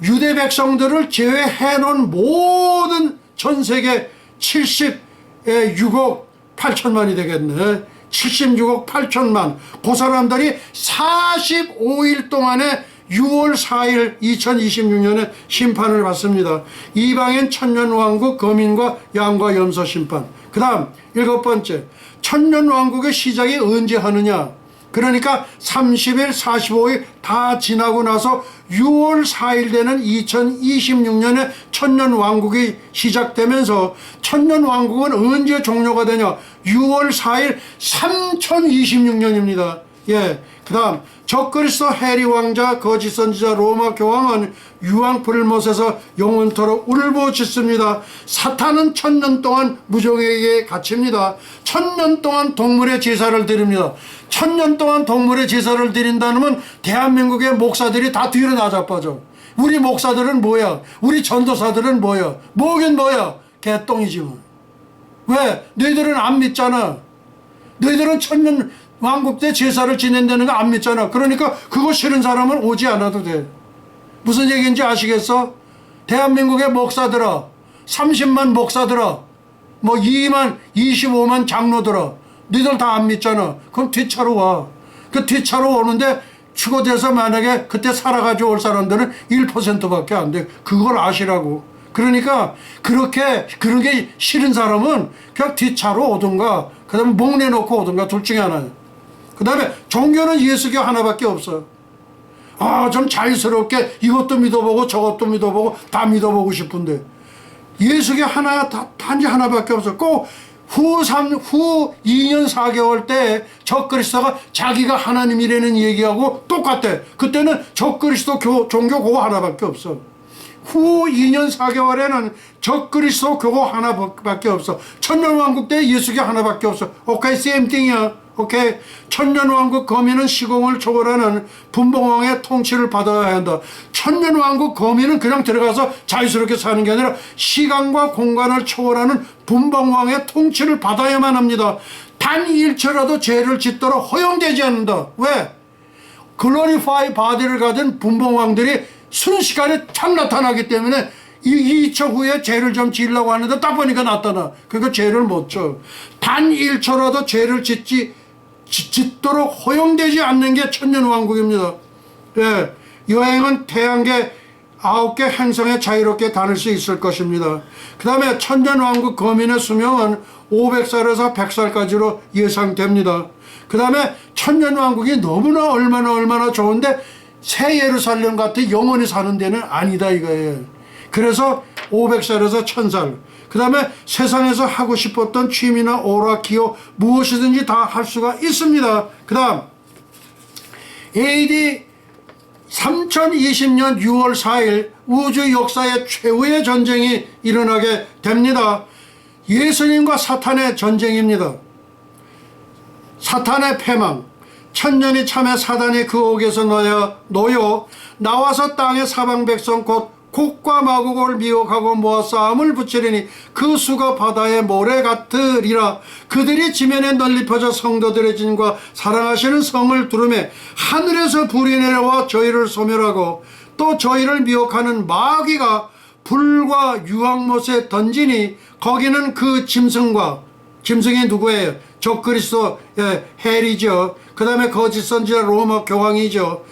유대 백성들을 제외해 놓은 모든 전세계 76억 8천만이 되겠네. 76억 8천만. 그 사람들이 45일 동안에 6월 4일 2026년에 심판을 받습니다. 이방인 천년왕국 거민과 양과 염소 심판. 그 다음 7번째 천년왕국의 시작이 언제 하느냐. 그러니까 30일 45일 다 지나고 나서 6월 4일 되는 2026년에 천년왕국이 시작되면서 천년왕국은 언제 종료가 되냐. 6월 4일 3026년입니다. 예. 그 다음 적그리스도 해리 왕자 거짓 선지자 로마 교황은 유황불을 못해서 영원토록 울부짖습니다. 사탄은 1000년 동안 무정에게 갇힙니다. 1000년 동안 동물의 제사를 드립니다. 1000년 동안 동물의 제사를 드린다면 대한민국의 목사들이 다 뒤로 나자빠져. 우리 목사들은 뭐야? 우리 전도사들은 뭐야? 뭐긴 뭐야? 개똥이지 뭐. 왜? 너희들은 안 믿잖아. 너희들은 1000년 왕국 때 제사를 지낸다는 거 안 믿잖아. 그러니까 그거 싫은 사람은 오지 않아도 돼. 무슨 얘기인지 아시겠어? 대한민국의 목사들아, 30만 목사들아, 뭐 2만 25만 장로들아, 너희들 다 안 믿잖아. 그럼 뒤차로 와. 그 뒤차로 오는데 추고돼서 만약에 그때 살아가지고 올 사람들은 1%밖에 안 돼. 그걸 아시라고. 그러니까 그런 게 싫은 사람은 그냥 뒤차로 오든가 그 다음에 목 내놓고 오든가 둘 중에 하나야. 그 다음에 종교는 예수교 하나밖에 없어. 좀 자유스럽게 이것도 믿어보고 저것도 믿어보고 다 믿어보고 싶은데 예수교 하나 단지 하나밖에 없어. 꼭 후 2년 4개월 때 적그리스도가 자기가 하나님이라는 얘기하고 똑같대. 그때는 적그리스도 종교 그거 하나밖에 없어. 후 2년 4개월에는 적그리스도 교고 하나밖에 없어. 천년왕국 때 예수교 하나밖에 없어. 오케이, same thing이야. 오케이. 천년왕국 거민은 시공을 초월하는 분봉왕의 통치를 받아야 한다. 천년왕국 거민은 그냥 들어가서 자유스럽게 사는 게 아니라 시간과 공간을 초월하는 분봉왕의 통치를 받아야만 합니다. 단 1초라도 죄를 짓도록 허용되지 않는다. 왜? 글로리파이 바디를 가진 분봉왕들이 순식간에 착 나타나기 때문에 2초 후에 죄를 좀 지으려고 하는데 딱 보니까 나타나. 그러니까 죄를 못 져. 단 1초라도 죄를 짓도록 허용되지 않는 게 천년왕국입니다. 예, 여행은 태양계 9개 행성에 자유롭게 다닐 수 있을 것입니다. 그 다음에 천년왕국 거민의 수명은 500살에서 100살까지로 예상됩니다. 그 다음에 천년왕국이 너무나 얼마나 좋은데 새 예루살렘 같은 영원히 사는 데는 아니다 이거예요. 그래서 500살에서 1000살. 그 다음에 세상에서 하고 싶었던 취미나 오락, 기호 무엇이든지 다 할 수가 있습니다. 그 다음 AD 3020년 6월 4일 우주 역사의 최후의 전쟁이 일어나게 됩니다. 예수님과 사탄의 전쟁입니다. 사탄의 패망. 천년이 참에 사단이 그 옥에서 놓여 나와서 땅의 사방 백성 곧 곡과 마곡을 미혹하고 모아 싸움을 붙이리니 그 수가 바다의 모래 같으리라. 그들이 지면에 널리 퍼져 성도들의 진과 사랑하시는 성을 두르매 하늘에서 불이 내려와 저희를 소멸하고 또 저희를 미혹하는 마귀가 불과 유황못에 던지니 거기는 그 짐승이 누구예요? 적그리스도 헬이죠. 그 다음에 거짓 선지자 로마 교황이죠.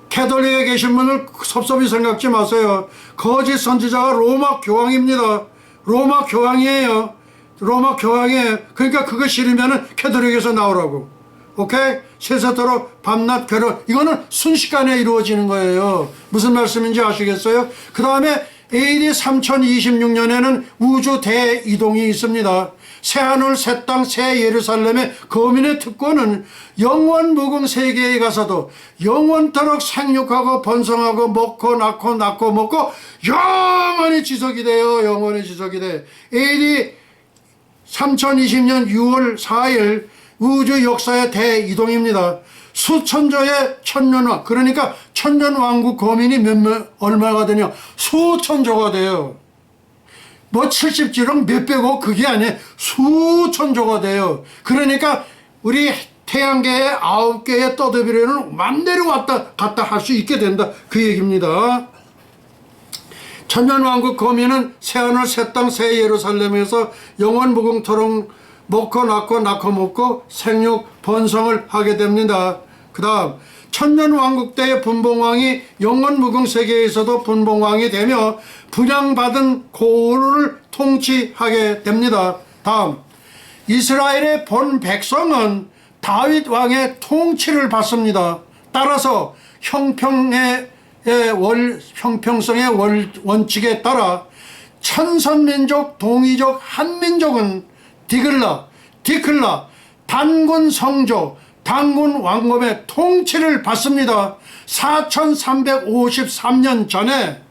캐톨릭에 계신 분을 섭섭히 생각지 마세요. 거짓 선지자가 로마 교황입니다. 로마 교황이에요. 로마 교황이에요. 그러니까 그거 싫으면은 캐톨릭에서 나오라고. 오케이? 세세토록 밤낮 괴로, 이거는 순식간에 이루어지는 거예요. 무슨 말씀인지 아시겠어요? 그 다음에 AD 3026년에는 우주 대이동이 있습니다. 새하늘, 새 땅, 새 예루살렘의 거민의 특권은 영원 무궁 세계에 가서도 영원토록 생육하고 번성하고 먹고 낳고 낳고 먹고 영원히 지속이 돼요. 영원히 지속이 돼. AD 3020년 6월 4일 우주 역사의 대이동입니다. 수천조의 천년왕, 그러니까 천년왕국 거민이 얼마가 되냐? 수천조가 돼요. 뭐 70지령 몇백억 그게 아니에요. 수천조가 돼요. 그러니까 우리 태양계의 9개의 떠들비례는 맘대로 왔다 갔다 할 수 있게 된다, 그 얘기입니다. 천년왕국 거민은 새하늘 새 땅 새 예루살렘에서 영원무궁토록 먹고 낳고 낳고 먹고 생육 번성을 하게 됩니다. 그 다음 천년왕국 때의 분봉왕이 영원무궁 세계에서도 분봉왕이 되며 분양받은 고을을 통치하게 됩니다. 다음 이스라엘의 본 백성은 다윗 왕의 통치를 받습니다. 따라서 형평성의 원칙에 따라 천선민족 동이족 한민족은 디클라 단군 성조 단군 왕검의 통치를 받습니다. 4353년 전에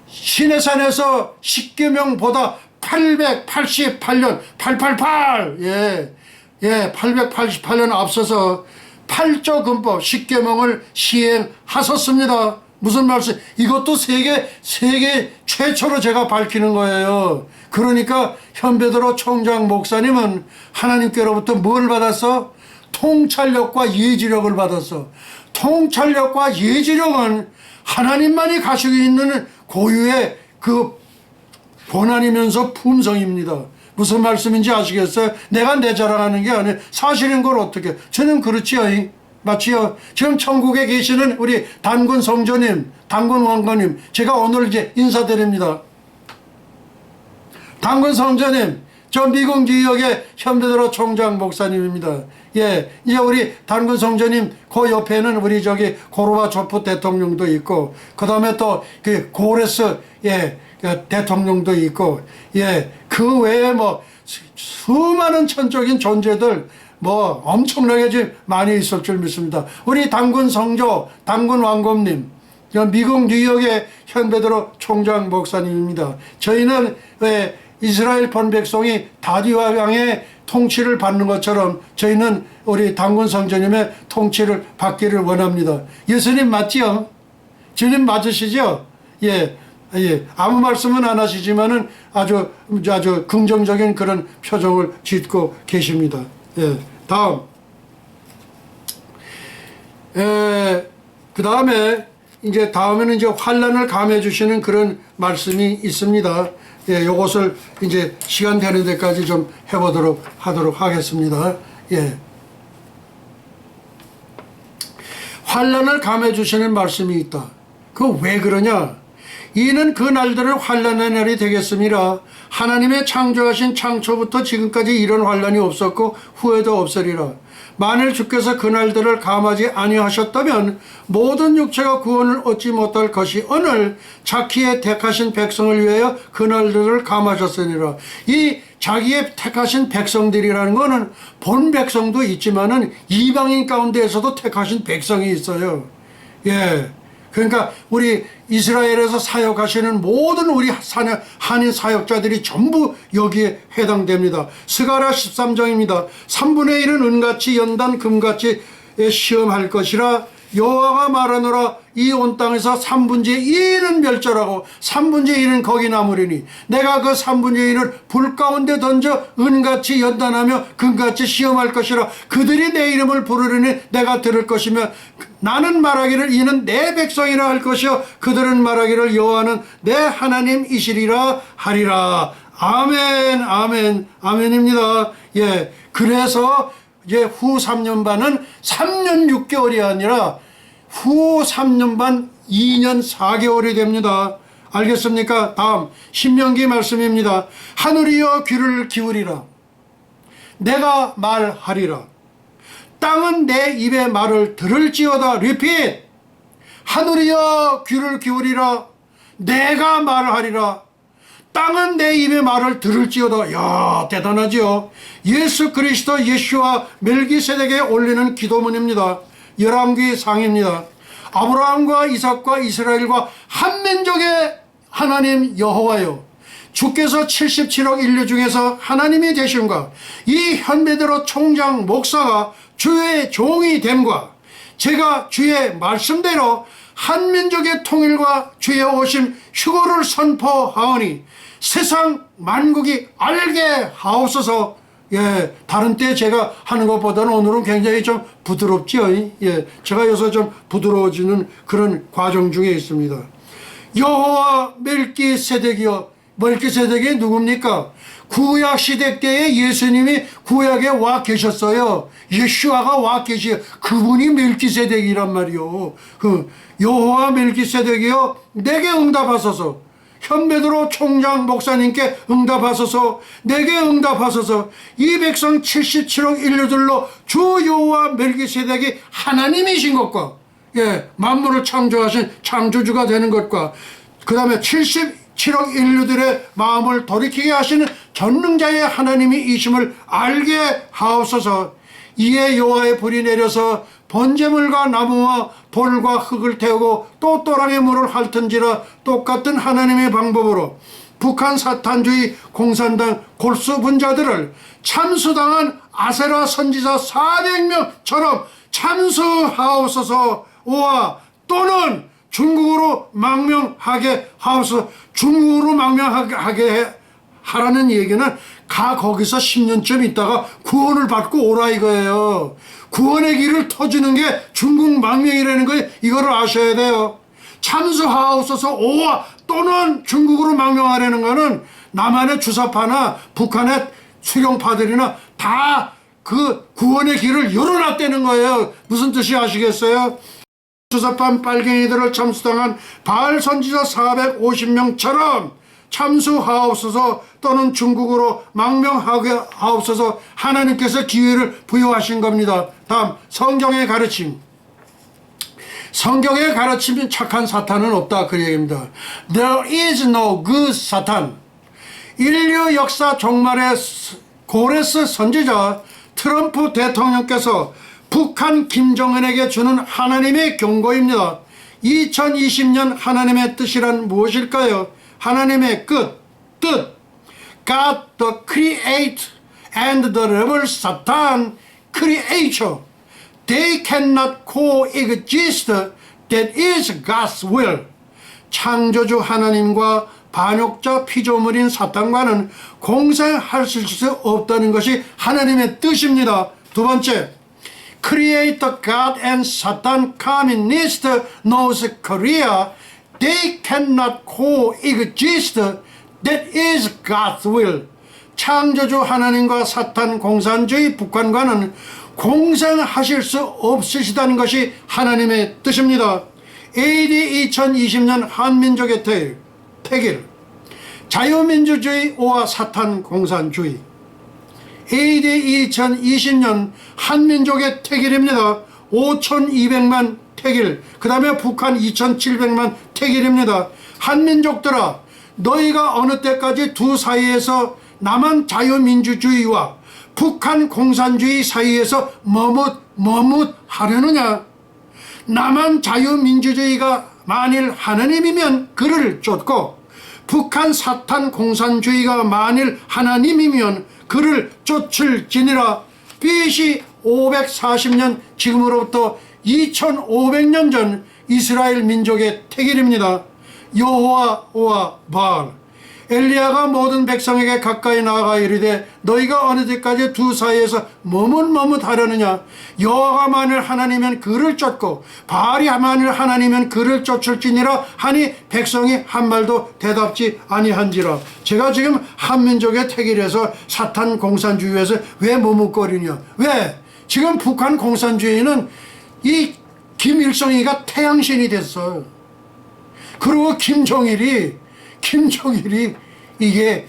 시내산에서 십계명보다 888년 888 888년 앞서서 8조 군법 십계명을 시행하셨습니다. 무슨 말씀? 이것도 세계 최초로 제가 밝히는 거예요. 그러니까 현배도로 총장 목사님은 하나님께로부터 뭘 받았어? 통찰력과 예지력을 받았어. 통찰력과 예지력은 하나님만이 가지고 있는 고유의 그 본안이면서 품성입니다. 무슨 말씀인지 아시겠어요? 내가 내 자랑하는 게 아니에요. 사실인 걸 어떻게, 저는 그렇지요. 맞지요? 지금 천국에 계시는 우리 단군 성조님, 단군 왕건님, 제가 오늘 이제 인사드립니다. 단군 성조님, 저 미국 뉴욕의 현대도로 총장 목사님입니다. 예, 이제 우리 단군 성조님 그 옆에는 우리 저기 고르바초프 대통령도 있고, 그 다음에 또 그 고레스 대통령도 있고, 예, 그 외에 뭐 수많은 천적인 존재들 뭐 엄청나게 지금 많이 있을 줄 믿습니다. 우리 단군 성조, 단군 왕검님, 미국 뉴욕의 현배도로 총장 목사님입니다. 저희는 왜 이스라엘 본 백성이 다윗 왕의 통치를 받는 것처럼 저희는 우리 단군 성조님의 통치를 받기를 원합니다. 예수님 맞지요? 주님 맞으시죠? 예. 아무 말씀은 안 하시지만은 아주 긍정적인 그런 표정을 짓고 계십니다. 예. 다음. 그 다음에 이제 다음에는 이제 환란을 감해 주시는 그런 말씀이 있습니다. 예, 요것을 이제 시간 되는 데까지 좀 해보도록 하겠습니다. 예. 환란을 감해 주시는 말씀이 있다. 그 왜 그러냐? 이는 그 날들을 환란의 날이 되겠습니다. 하나님의 창조하신 창초부터 지금까지 이런 환란이 없었고 후에도 없으리라. 만일 주께서 그 날들을 감하지 아니하셨다면 모든 육체가 구원을 얻지 못할 것이 오늘 자기의 택하신 백성을 위하여 그 날들을 감하셨으니라. 이 자기의 택하신 백성들이라는 것은 본 백성도 있지만은 이방인 가운데에서도 택하신 백성이 있어요. 예. 그러니까 우리 이스라엘에서 사역하시는 모든 우리 한인 사역자들이 전부 여기에 해당됩니다. 스가랴 13장입니다. 3분의 1은 은같이 연단 금같이 시험할 것이라 여호와가 말하노라. 이 온 땅에서 3분의 1은 멸절하고 3분의 1은 거기 남으리니 내가 그 3분의 1을 불 가운데 던져 은같이 연단하며 금같이 시험할 것이라. 그들이 내 이름을 부르리니 내가 들을 것이며 나는 말하기를 이는 내 백성이라 할 것이요 그들은 말하기를 여호와는 내 하나님이시리라 하리라. 아멘, 아멘, 아멘입니다. 예, 그래서 이제 후 3년 반은 3년 6개월이 아니라 후 3년 반 2년 4개월이 됩니다. 알겠습니까? 다음 신명기 말씀입니다. 하늘이여 귀를 기울이라. 내가 말하리라. 땅은 내 입의 말을 들을지어다. 리핏. 하늘이여 귀를 기울이라. 내가 말하리라. 땅은 내 입의 말을 들을지어다. 야, 대단하죠. 예수 그리스도 예수와 멜기세덱에 올리는 기도문입니다. 열왕기 상입니다. 아브라함과 이삭과 이스라엘과 한 민족의 하나님 여호와여, 주께서 77억 인류 중에서 하나님이 되신과 이 현대대로 총장 목사가 주의 종이 됨과 제가 주의 말씀대로 한 민족의 통일과 주의 오심 휴거를 선포하오니 세상 만국이 알게 하옵소서. 예, 다른 때 제가 하는 것보다는 오늘은 굉장히 좀 부드럽죠. 예, 제가 요새 좀 부드러워지는 그런 과정 중에 있습니다. 여호와 멜기세덱이여. 멜기세덱이 누굽니까? 구약 시대 때에 예수님이 구약에 와 계셨어요. 예수아가 와 계시. 그분이 멜기세덱이란 말이요. 그 여호와 멜기세덱이여 내게 응답하소서. 현베드로 총장 목사님께 응답하소서. 내게 응답하소서. 이 백성 77억 인류들로 주 여호와 멜기세덱이 하나님이신 것과, 예, 만물을 창조하신 창조주가 되는 것과, 그 다음에 77억 인류들의 마음을 돌이키게 하시는 전능자의 하나님이 이심을 알게 하옵소서. 이에 여호와의 불이 내려서 번제물과 나무와 돌과 흙을 태우고 또 또랑의 물을 핥은지라. 똑같은 하나님의 방법으로 북한 사탄주의 공산당 골수 분자들을 참수당한 아세라 선지자 400명처럼 참수하옵소서. 오와 또는 중국으로 망명하게 하옵소서. 중국으로 망명하게 하라는 얘기는 거기서 10년쯤 있다가 구원을 받고 오라 이거예요. 구원의 길을 터주는 게 중국 망명이라는 거예요. 이거를 아셔야 돼요. 참수하옵소서. 오와 또는 중국으로 망명하려는 거는 남한의 주사파나 북한의 수령파들이나 다 그 구원의 길을 열어놨다는 거예요. 무슨 뜻이 아시겠어요? 주사파 빨갱이들을 참수당한 바알 선지자 450명처럼 참수하옵소서. 또는 중국으로 망명하게 하옵소서. 하나님께서 기회를 부여하신 겁니다. 다음 성경의 가르침. 성경의 가르침인 착한 사탄은 없다 그 얘기입니다. There is no good Satan. 인류 역사 종말의 고레스 선지자 트럼프 대통령께서 북한 김정은에게 주는 하나님의 경고입니다. 2020년 하나님의 뜻이란 무엇일까요? 하나님의 뜻. God the create and the rebel Satan creature. They cannot coexist. That is God's will. 창조주 하나님과 반역자 피조물인 사탄과는 공생할 수 없다는 것이 하나님의 뜻입니다. 두 번째, Creator God and Satan communist North Korea. They cannot coexist. That is God's will. 창조주 하나님과 사탄 공산주의 북한과는 공생하실 수 없으시다는 것이 하나님의 뜻입니다. AD 2020년 한민족의 태길. 자유민주주의와 사탄 공산주의. AD 2020년 한민족의 태길입니다. 5200만 태길. 그 다음에 북한 2700만 태길입니다. 한민족들아, 너희가 어느 때까지 두 사이에서 남한 자유민주주의와 북한 공산주의 사이에서 머뭇 하려느냐? 남한 자유민주주의가 만일 하나님이면 그를 쫓고 북한 사탄 공산주의가 만일 하나님이면 그를 쫓을지니라. BC 540년 지금으로부터 2500년 전 이스라엘 민족의 태길입니다. 여호와와 바알. 엘리야가 모든 백성에게 가까이 나아가 이르되 너희가 어느 때까지 두 사이에서 머뭇하려느냐? 여호와가 만일 하나님이면 그를 쫓고 바알이 만일 하나님이면 그를 쫓을지니라 하니 백성이 한 말도 대답지 아니한지라. 제가 지금 한민족의 태길에서 사탄 공산주의에서 왜 머뭇거리냐? 왜? 지금 북한 공산주의는 이 김일성이가 태양신이 됐어. 그리고 김정일이 이게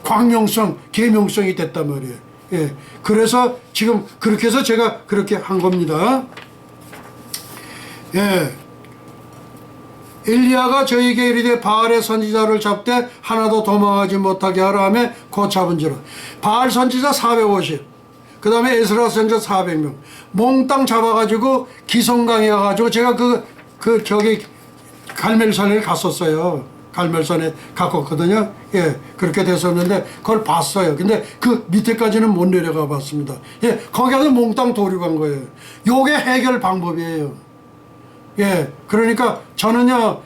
광명성, 계명성이 됐단 말이에요. 예. 그래서 지금 그렇게 해서 제가 그렇게 한 겁니다. 예. 엘리야가 저에게 이르되 바알의 선지자를 잡되 하나도 도망하지 못하게 하라 하며 곧 잡은지라. 바알 선지자 450, 그 다음에 에스라 선지자 400명 몽땅 잡아가지고 기성강에 가가지고 제가 저기 갈멜산에 갔었어요. 갈멜산에 갔거든요. 예, 그렇게 됐었는데 그걸 봤어요. 근데 그 밑에까지는 못 내려가 봤습니다. 예, 거기 가서 몽땅 도륙한 거예요. 요게 해결 방법이에요. 예, 그러니까 저는요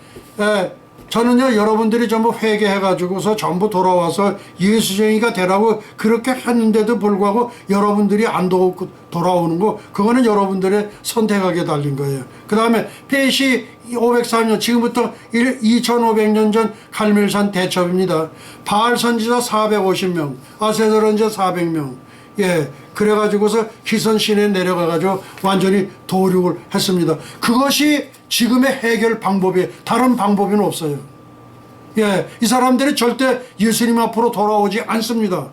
여러분들이 전부 회개해가지고서 전부 돌아와서 예수쟁이가 되라고 그렇게 했는데도 불구하고 여러분들이 안 돌아오는 거, 그거는 여러분들의 선택하게 달린 거예요. 그 다음에 BC 504년, 지금부터 2500년 전 갈멜산 대첩입니다. 바알 선지자 450명, 아세돌 선지자 400명. 예, 그래가지고서 기선 시내에 내려가가지고 완전히 도륙을 했습니다. 그것이 지금의 해결 방법이에요. 다른 방법은 없어요. 예, 이 사람들이 절대 예수님 앞으로 돌아오지 않습니다.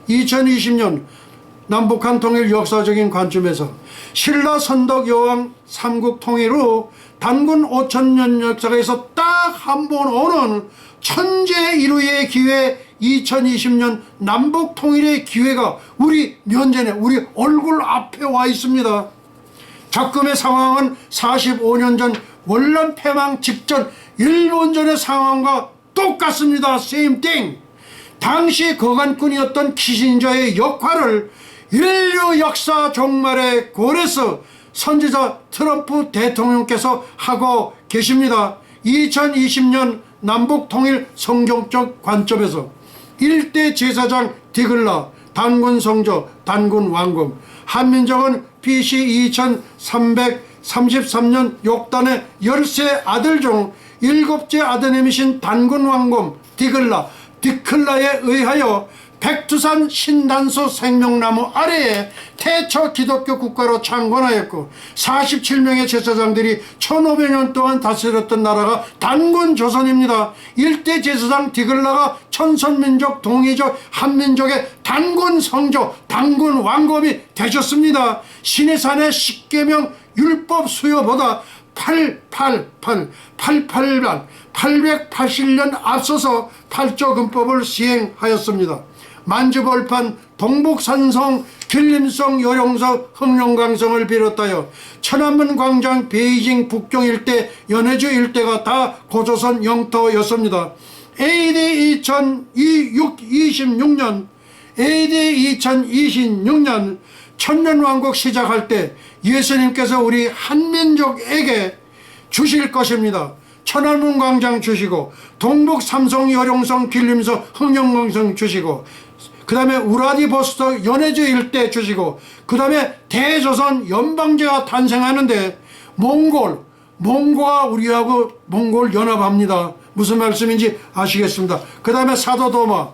2020년 남북한 통일 역사적인 관점에서 신라 선덕 여왕 삼국 통일 후 단군 5000년 역사가 있어 딱 한 번 오는 천재 일우의 기회, 2020년 남북 통일의 기회가 우리 면전에, 우리 얼굴 앞에 와 있습니다. 적금의 상황은 45년 전 월남 패망 직전 일본전의 상황과 똑같습니다. same thing. 당시 거간꾼이었던 키신저의 역할을 인류 역사 종말의 골에서 선지자 트럼프 대통령께서 하고 계십니다. 2020년 남북 통일 성경적 관점에서 일대 제사장 디글라, 단군 성조, 단군 왕검, 한민족은 BC 2333년 욕단의 13 아들 중 7째 아드님이신 단군 왕검 디클라에 의하여 백두산 신단소 생명나무 아래에 태초 기독교 국가로 창건하였고 47명의 제사장들이 1500년 동안 다스렸던 나라가 단군 조선입니다. 일대 제사장 디글라가 천선민족 동이족 한민족의 단군 성조, 단군 왕검이 되셨습니다. 신해산의 십계명 율법 수요보다 880년 앞서서 8조 금법을 시행하였습니다. 만주벌판, 동북산성, 길림성, 요령성, 흑룡강성을 비롯하여 천안문 광장, 베이징, 북경 일대, 연해주 일대가 다 고조선 영토였습니다. AD 2026년 천년왕국 시작할 때 예수님께서 우리 한민족에게 주실 것입니다. 천안문 광장 주시고 동북 삼성, 요령성, 길림성, 흑룡강성 주시고 그 다음에 우라디보스토크 연해주 일대 주시고 그 다음에 대조선 연방제가 탄생하는데 몽고가 우리하고 몽골 연합합니다. 무슨 말씀인지 아시겠습니다. 그 다음에 사도도마,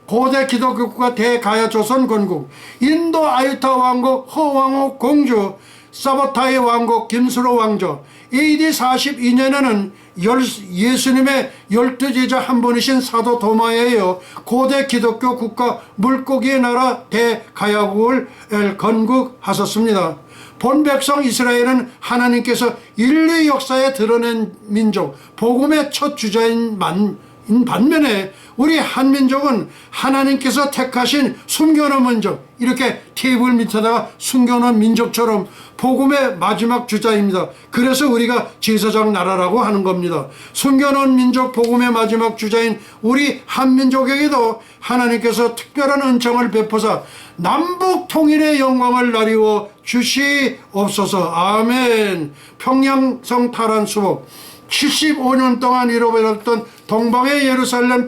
고대 기독교국가 대가야 조선 건국, 인도 아유타 왕국 허왕호 공주, 사바타의 왕국 김수로 왕조, AD 42년에는 예수님의 12제자 한 분이신 사도 도마에요 고대 기독교 국가 물고기의 나라 대가야국을 건국하셨습니다. 본 백성 이스라엘은 하나님께서 인류 역사에 드러낸 민족, 복음의 첫 주자인 반면에 우리 한민족은 하나님께서 택하신 숨겨놓은 민족, 이렇게 테이블 밑에다가 숨겨놓은 민족처럼 복음의 마지막 주자입니다. 그래서 우리가 제사장 나라라고 하는 겁니다. 숨겨놓은 민족, 복음의 마지막 주자인 우리 한민족에게도 하나님께서 특별한 은총을 베푸사 남북 통일의 영광을 나리워 주시옵소서. 아멘. 평양성 탈환 수복, 75년 동안 잃어버렸던 동방의 예루살렘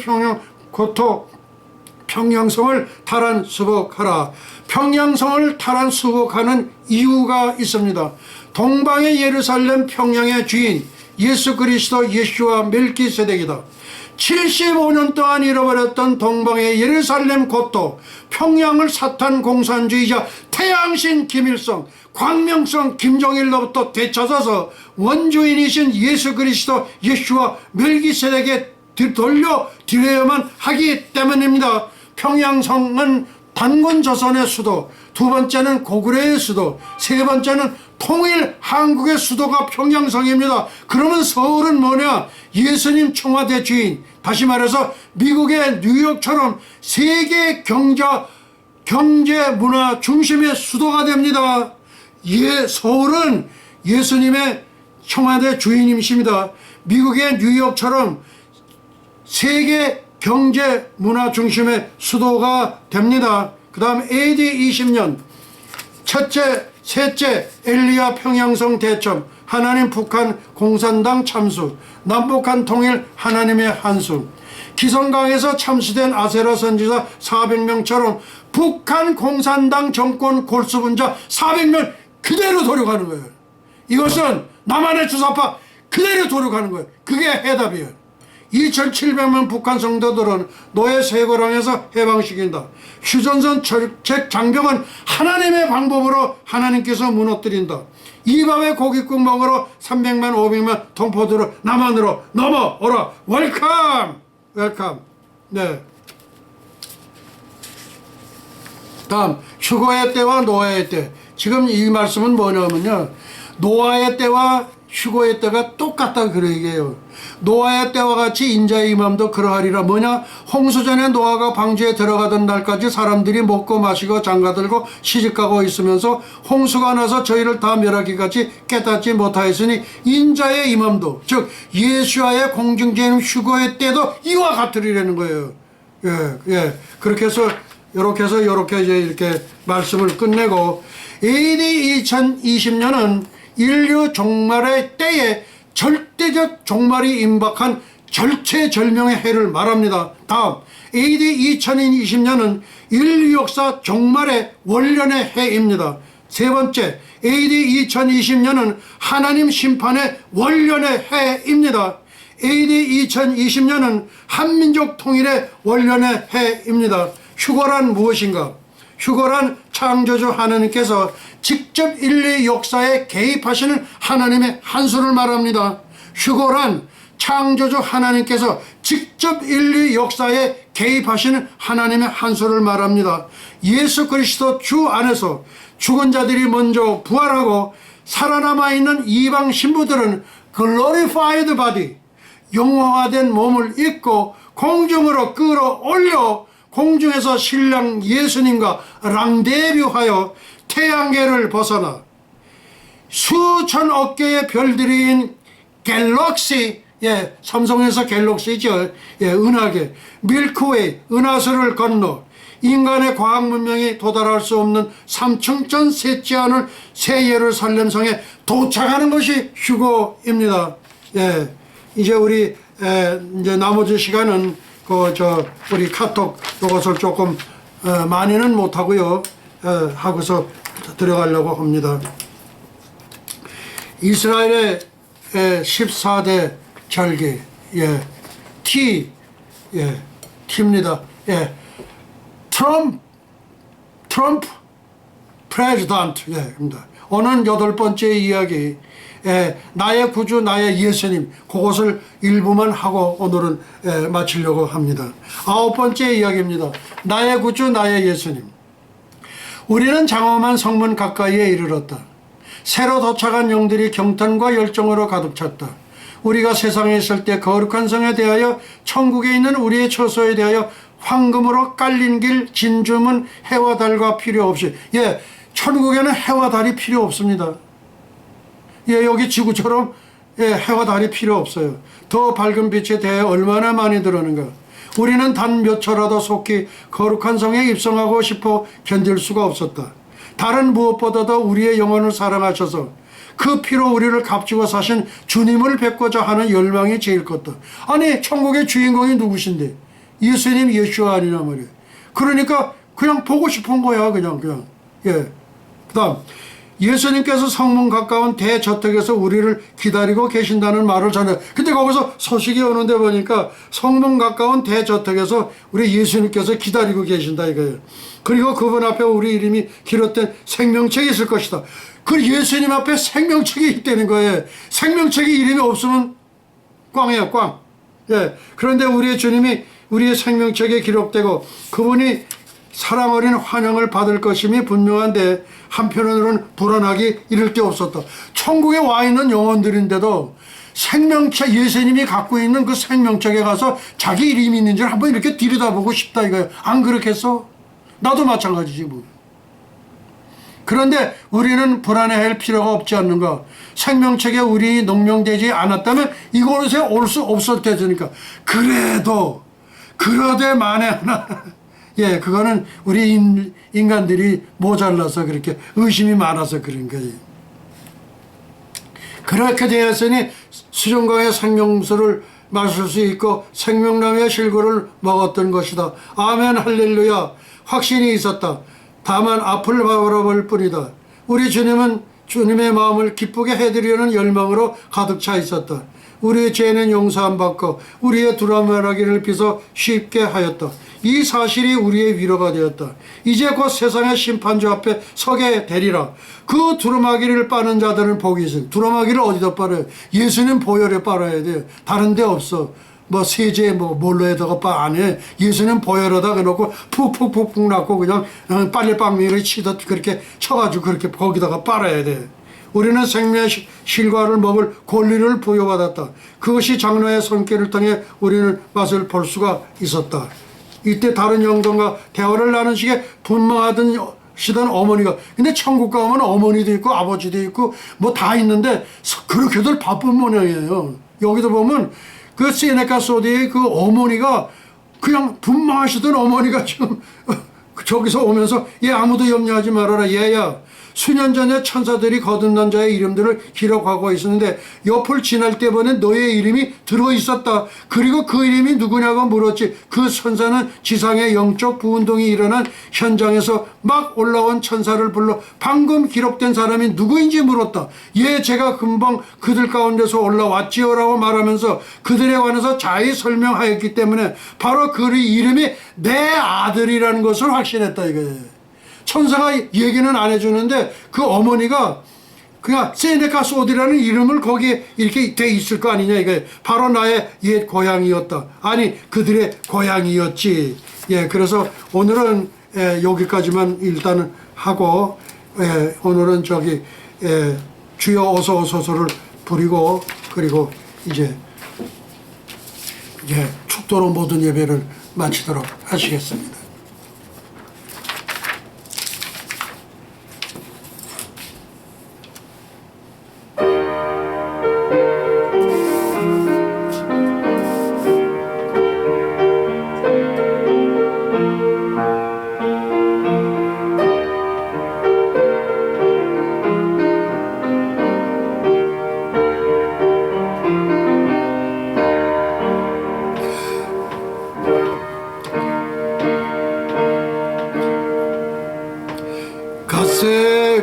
평양성을 탈환 수복하라. 평양성을 탈환 수복하는 이유가 있습니다. 동방의 예루살렘 평양의 주인 예수 그리스도 예수와 멜기세덱이다. 75년 동안 잃어버렸던 동방의 예루살렘 고토 평양을 사탄 공산주의자 태양신 김일성, 광명성 김정일로부터 되찾아서 원주인이신 예수 그리스도 예수와 멜기세덱에 돌려드려야만 하기 때문입니다. 평양성은 단군 조선의 수도, 두 번째는 고구려의 수도, 세 번째는 통일 한국의 수도가 평양성입니다. 그러면 서울은 뭐냐? 예수님 청와대 주인, 다시 말해서 미국의 뉴욕처럼 세계 경제 문화 중심의 수도가 됩니다. 서울은 예수님의 청와대 주인이십니다. 미국의 뉴욕처럼 세계 경제 문화 중심의 수도가 됩니다. 그 다음 AD 20년 셋째 엘리야 평양성 대첩, 하나님 북한 공산당 참수, 남북한 통일 하나님의 한수, 기성강에서 참수된 아세라 선지자 400명처럼 북한 공산당 정권 골수분자 400명 그대로 도륙하는 거예요. 이것은 남한의 주사파 그대로 도륙하는 거예요. 그게 해답이에요. 2700명 북한 성도들은 노예 세고랑에서 해방시킨다. 휴전선 철책 장벽은 하나님의 방법으로 하나님께서 무너뜨린다. 이 밤에 고깃국 먹으러 300만 500만 동포들을 남한으로 넘어오라. 웰컴. 네. 다음 휴거의 때와 노아의 때. 지금 이 말씀은 뭐냐면요, 노아의 때와 휴거의 때가 똑같다 그 얘기예요. 노아의 때와 같이 인자의 임함도 그러하리라. 뭐냐? 홍수전에 노아가 방주에 들어가던 날까지 사람들이 먹고 마시고 장가들고 시집가고 있으면서 홍수가 나서 저희를 다 멸하기까지 깨닫지 못하였으니 인자의 임함도, 즉 예수와의 공중제인 휴거의 때도 이와 같으리라는 거예요. 그렇게 해서 이렇게 이제 이렇게 말씀을 끝내고, AD 2020년은 인류 종말의 때에 절대적 종말이 임박한 절체절명의 해를 말합니다. 다음 AD 2020년은 인류 역사 종말의 원년의 해입니다. 세 번째, AD 2020년은 하나님 심판의 원년의 해입니다. AD 2020년은 한민족 통일의 원년의 해입니다. 휴거란 무엇인가? 휴거란 창조주 하나님께서 직접 인류 역사에 개입하시는 하나님의 한수를 말합니다. 휴거란 창조주 하나님께서 직접 인류 역사에 개입하시는 하나님의 한수를 말합니다. 예수 그리스도 주 안에서 죽은 자들이 먼저 부활하고 살아남아있는 이방 신부들은 glorified body, 영화화된 몸을 입고 공중으로 끌어올려 공중에서 신랑 예수님과 랑데뷰하여 태양계를 벗어나 수천억 개의 별들인 갤럭시, 삼성에서 갤럭시죠, 은하계, 밀크웨이, 은하수를 건너 인간의 과학 문명이 도달할 수 없는 삼층전 셋째 하늘 새 예루살렘성에 도착하는 것이 휴거입니다. 이제 우리 이제 나머지 시간은 우리 카톡 요것을 조금 많이는 못하고요, 하고서 들어가려고 합니다. 이스라엘의 14대 절기, T입니다. 트럼프 프레지던트입니다. 오늘 8번째 이야기, 나의 구주 나의 예수님, 그것을 일부만 하고 오늘은 마치려고 합니다. 9번째 이야기입니다. 나의 구주 나의 예수님. 우리는 장엄한 성문 가까이에 이르렀다. 새로 도착한 영들이 경탄과 열정으로 가득 찼다. 우리가 세상에 있을 때 거룩한 성에 대하여, 천국에 있는 우리의 처소에 대하여 황금으로 깔린 길, 진주문, 해와 달과 필요 없이, 천국에는 해와 달이 필요 없습니다. 여기 지구처럼 해와 달이 필요 없어요. 더 밝은 빛에 대해 얼마나 많이 들었는가. 우리는 단 몇 초라도 속히 거룩한 성에 입성하고 싶어 견딜 수가 없었다. 다른 무엇보다도 우리의 영혼을 사랑하셔서 그 피로 우리를 값지고 사신 주님을 뵙고자 하는 열망이 제일 컸다. 아니, 천국의 주인공이 누구신데? 예수님, 예수가 아니냐 말이에요. 그러니까 그냥 보고 싶은 거야, 그냥. 그 다음 예수님께서 성문 가까운 대저택에서 우리를 기다리고 계신다는 말을 전해요. 근데 거기서 소식이 오는데 보니까 성문 가까운 대저택에서 우리 예수님께서 기다리고 계신다 이거예요. 그리고 그분 앞에 우리 이름이 기록된 생명책이 있을 것이다. 그 예수님 앞에 생명책이 있다는 거예요. 생명책이 이름이 없으면 꽝이에요, 꽝. 예. 그런데 우리의 주님이 우리의 생명책에 기록되고 그분이 사랑 어린 환영을 받을 것임이 분명한데 한편으로는 불안하기 이를 데 없었다. 천국에 와 있는 영혼들인데도 생명책, 예수님이 갖고 있는 그 생명책에 가서 자기 이름이 있는지를 한번 이렇게 들여다보고 싶다 이거예요. 안 그렇겠어? 나도 마찬가지지 뭐. 그런데 우리는 불안해할 필요가 없지 않는가. 생명책에 우리 농명되지 않았다면 이곳에 올 수 없을 테니까. 그래도 그러되 만에 하나 예, 그거는 우리 인간들이 모자라서 그렇게 의심이 많아서 그런 거지. 그렇게 되었으니 수정강의 생명수를 마실 수 있고 생명나무의 실고를 먹었던 것이다. 아멘 할렐루야. 확신이 있었다. 다만 앞을 바라볼 뿐이다. 우리 주님은 주님의 마음을 기쁘게 해드리려는 열망으로 가득 차 있었다. 우리의 죄는 용서함 받고 우리의 두루마기를 빗어 쉽게 하였다. 이 사실이 우리의 위로가 되었다. 이제 곧 세상의 심판주 앞에 서게 되리라. 그 두루마기를 빠는 자들은 복이 있습니다. 두루마기를 어디다 빨아요? 예수님 보혈에 빨아야 돼요. 다른 데 없어. 뭐 세제 뭘로 해다가 빠 안 해. 예수님 보혈에다 해놓고 푹푹푹푹 놨고 그냥 빨래방미를 치듯 그렇게 쳐가지고 그렇게 거기다가 빨아야 돼. 우리는 생명의 실과를 먹을 권리를 부여받았다. 그것이 장로의 손길을 통해 우리는 맛을 볼 수가 있었다. 이때 다른 영혼과 대화를 나누시게 분망하던 시던 어머니가, 근데 천국 가면 어머니도 있고 아버지도 있고 뭐 다 있는데 그렇게들 바쁜 모양이에요. 여기도 보면 그 세네카 소디의 그 어머니가 그냥 분망하시던 어머니가 지금 저기서 오면서 얘 아무도 염려하지 말아라. 얘야 수년 전에 천사들이 거듭난 자의 이름들을 기록하고 있었는데 옆을 지날 때 보니 너의 이름이 들어있었다. 그리고 그 이름이 누구냐고 물었지. 그 천사는 지상의 영적 부운동이 일어난 현장에서 막 올라온 천사를 불러 방금 기록된 사람이 누구인지 물었다. 예, 제가 금방 그들 가운데서 올라왔지요 라고 말하면서 그들에 관해서 자세히 설명하였기 때문에 바로 그 이름이 내 아들이라는 것을 확신했다 이거예요. 천사가 얘기는 안 해주는데 그 어머니가 그냥 세네카 소디라는 이름을 거기에 이렇게 돼 있을 거 아니냐 이거예요. 바로 나의 옛 고향이었다. 아니 그들의 고향이었지. 예, 그래서 오늘은 여기까지만 일단은 하고 오늘은 저기 주여 어서 오소서를 부리고 그리고 이제 축도로 모든 예배를 마치도록 하시겠습니다.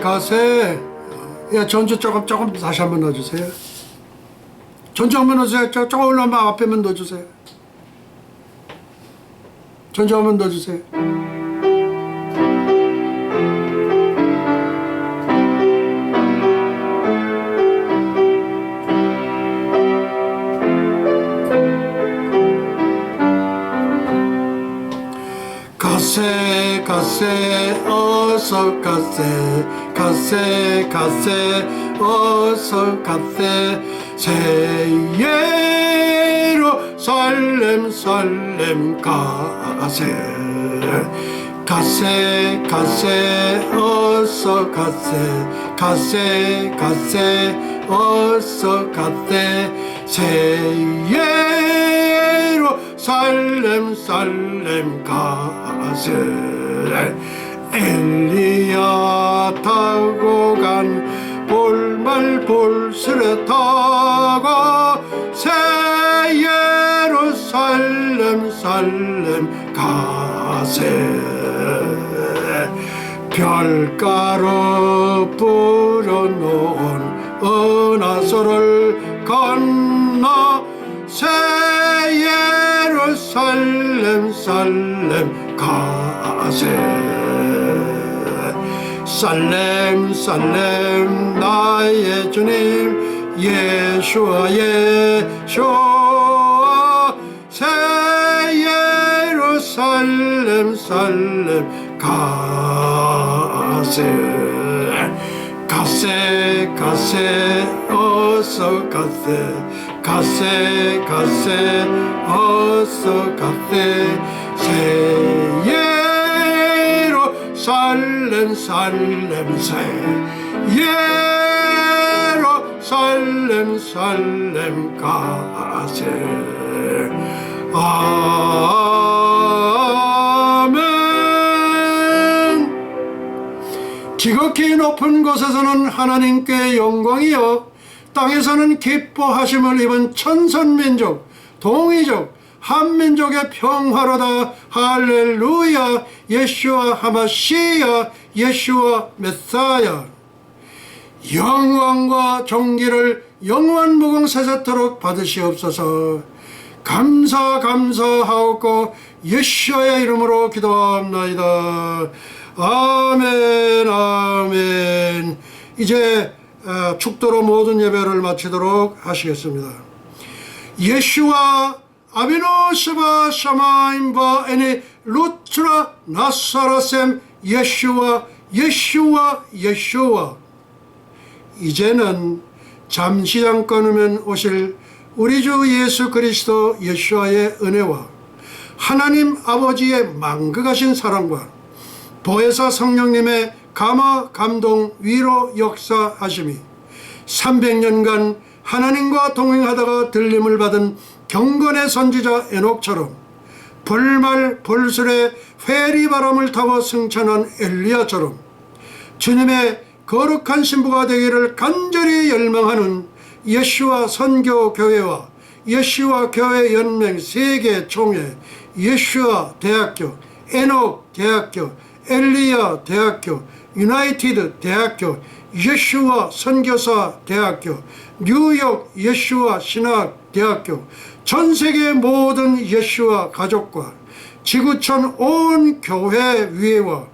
가세. 야, 전주 조금 다시 한번 넣어주세요. 전주 한번 넣어주세요. 조금 올라오면 앞에만 넣어주세요. 전주 한번 넣어주세요. 가세 어서 가세 어서 가세 새 예루살렘 가세 어서 가세 어서 가세 새 예루살렘 가세 엘리야 타고 간 볼말 볼스레 타고 새 예루살렘 가세 별가루 뿌려놓은 은하수를 건너 새 예루살렘 살렘 가세. 살렘 살렘 나의 주님 예수와 예수와 새 예루살렘 살렘 가세. 가세 가세 어서 가세. 가세 가세 어서 가세. 새 예루살렘 살렘 새 예루살렘 살렘 가세. 아멘. 지극히 높은 곳에서는 하나님께 영광이요 땅에서는 기뻐하심을 입은 천선민족 동이족 한민족의 평화로다. 할렐루야. 예수와 하마시야 예수와 메사야. 영광과 존귀를 영원 무궁세세토록 받으시옵소서. 감사하옵고 예수의 이름으로 기도합나이다. 아멘 아멘. 이제 축도로 모든 예배를 마치도록 하시겠습니다. 예수와 아비노 샤바 샤마임바 에니 루트라 나사라셈 예수와 예수와 예수와. 이제는 잠시 잠깐 후면 오실 우리 주 예수 그리스도 예수와의 은혜와 하나님 아버지의 만극하신 사랑과 보혜사 성령님의 감화 감동 위로 역사하심이 300년간 하나님과 동행하다가 들림을 받은 경건의 선지자 에녹처럼 불말 불술의 회리바람을 타고 승천한 엘리야처럼 주님의 거룩한 신부가 되기를 간절히 열망하는 예수와 선교교회와 예수와 교회 연맹 세계 총회 예수와 대학교 에녹 대학교 엘리야 대학교 유나이티드 대학교 예수와 선교사 대학교 뉴욕 예수와 신학 대학교 전세계 모든 예수와 가족과 지구촌 온 교회 위에와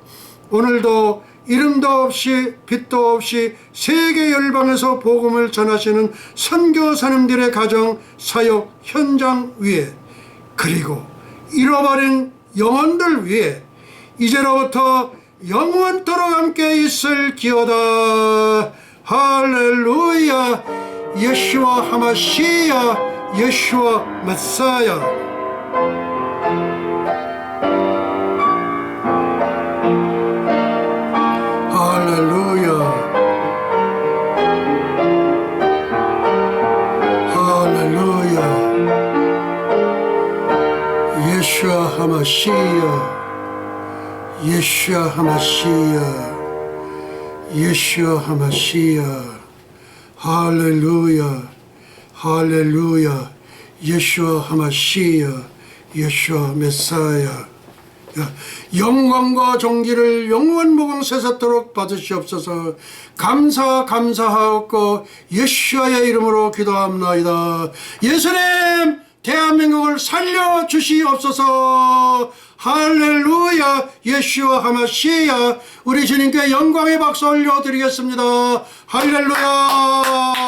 오늘도 이름도 없이 빛도 없이 세계 열방에서 복음을 전하시는 선교사님들의 가정 사역 현장 위에 그리고 잃어버린 영혼들 위에 이제로부터 영원토록 함께 있을 기어다. 할렐루야. 예수와 하마시야 예수와 메사야. 할렐루야. 할렐루야. 예수와 하마시야 예수와 하마시야 예수와 하마시야. 할렐루야. 할렐루야. 예수와 하마시야 예수와 메사야. 영광과 존귀를 영원 무궁세세토록 받으시옵소서. 감사하옵고 예수와의 이름으로 기도합나이다. 예수님 대한민국을 살려주시옵소서. 할렐루야. 예수와 하마시야. 우리 주님께 영광의 박수 올려드리겠습니다. 할렐루야.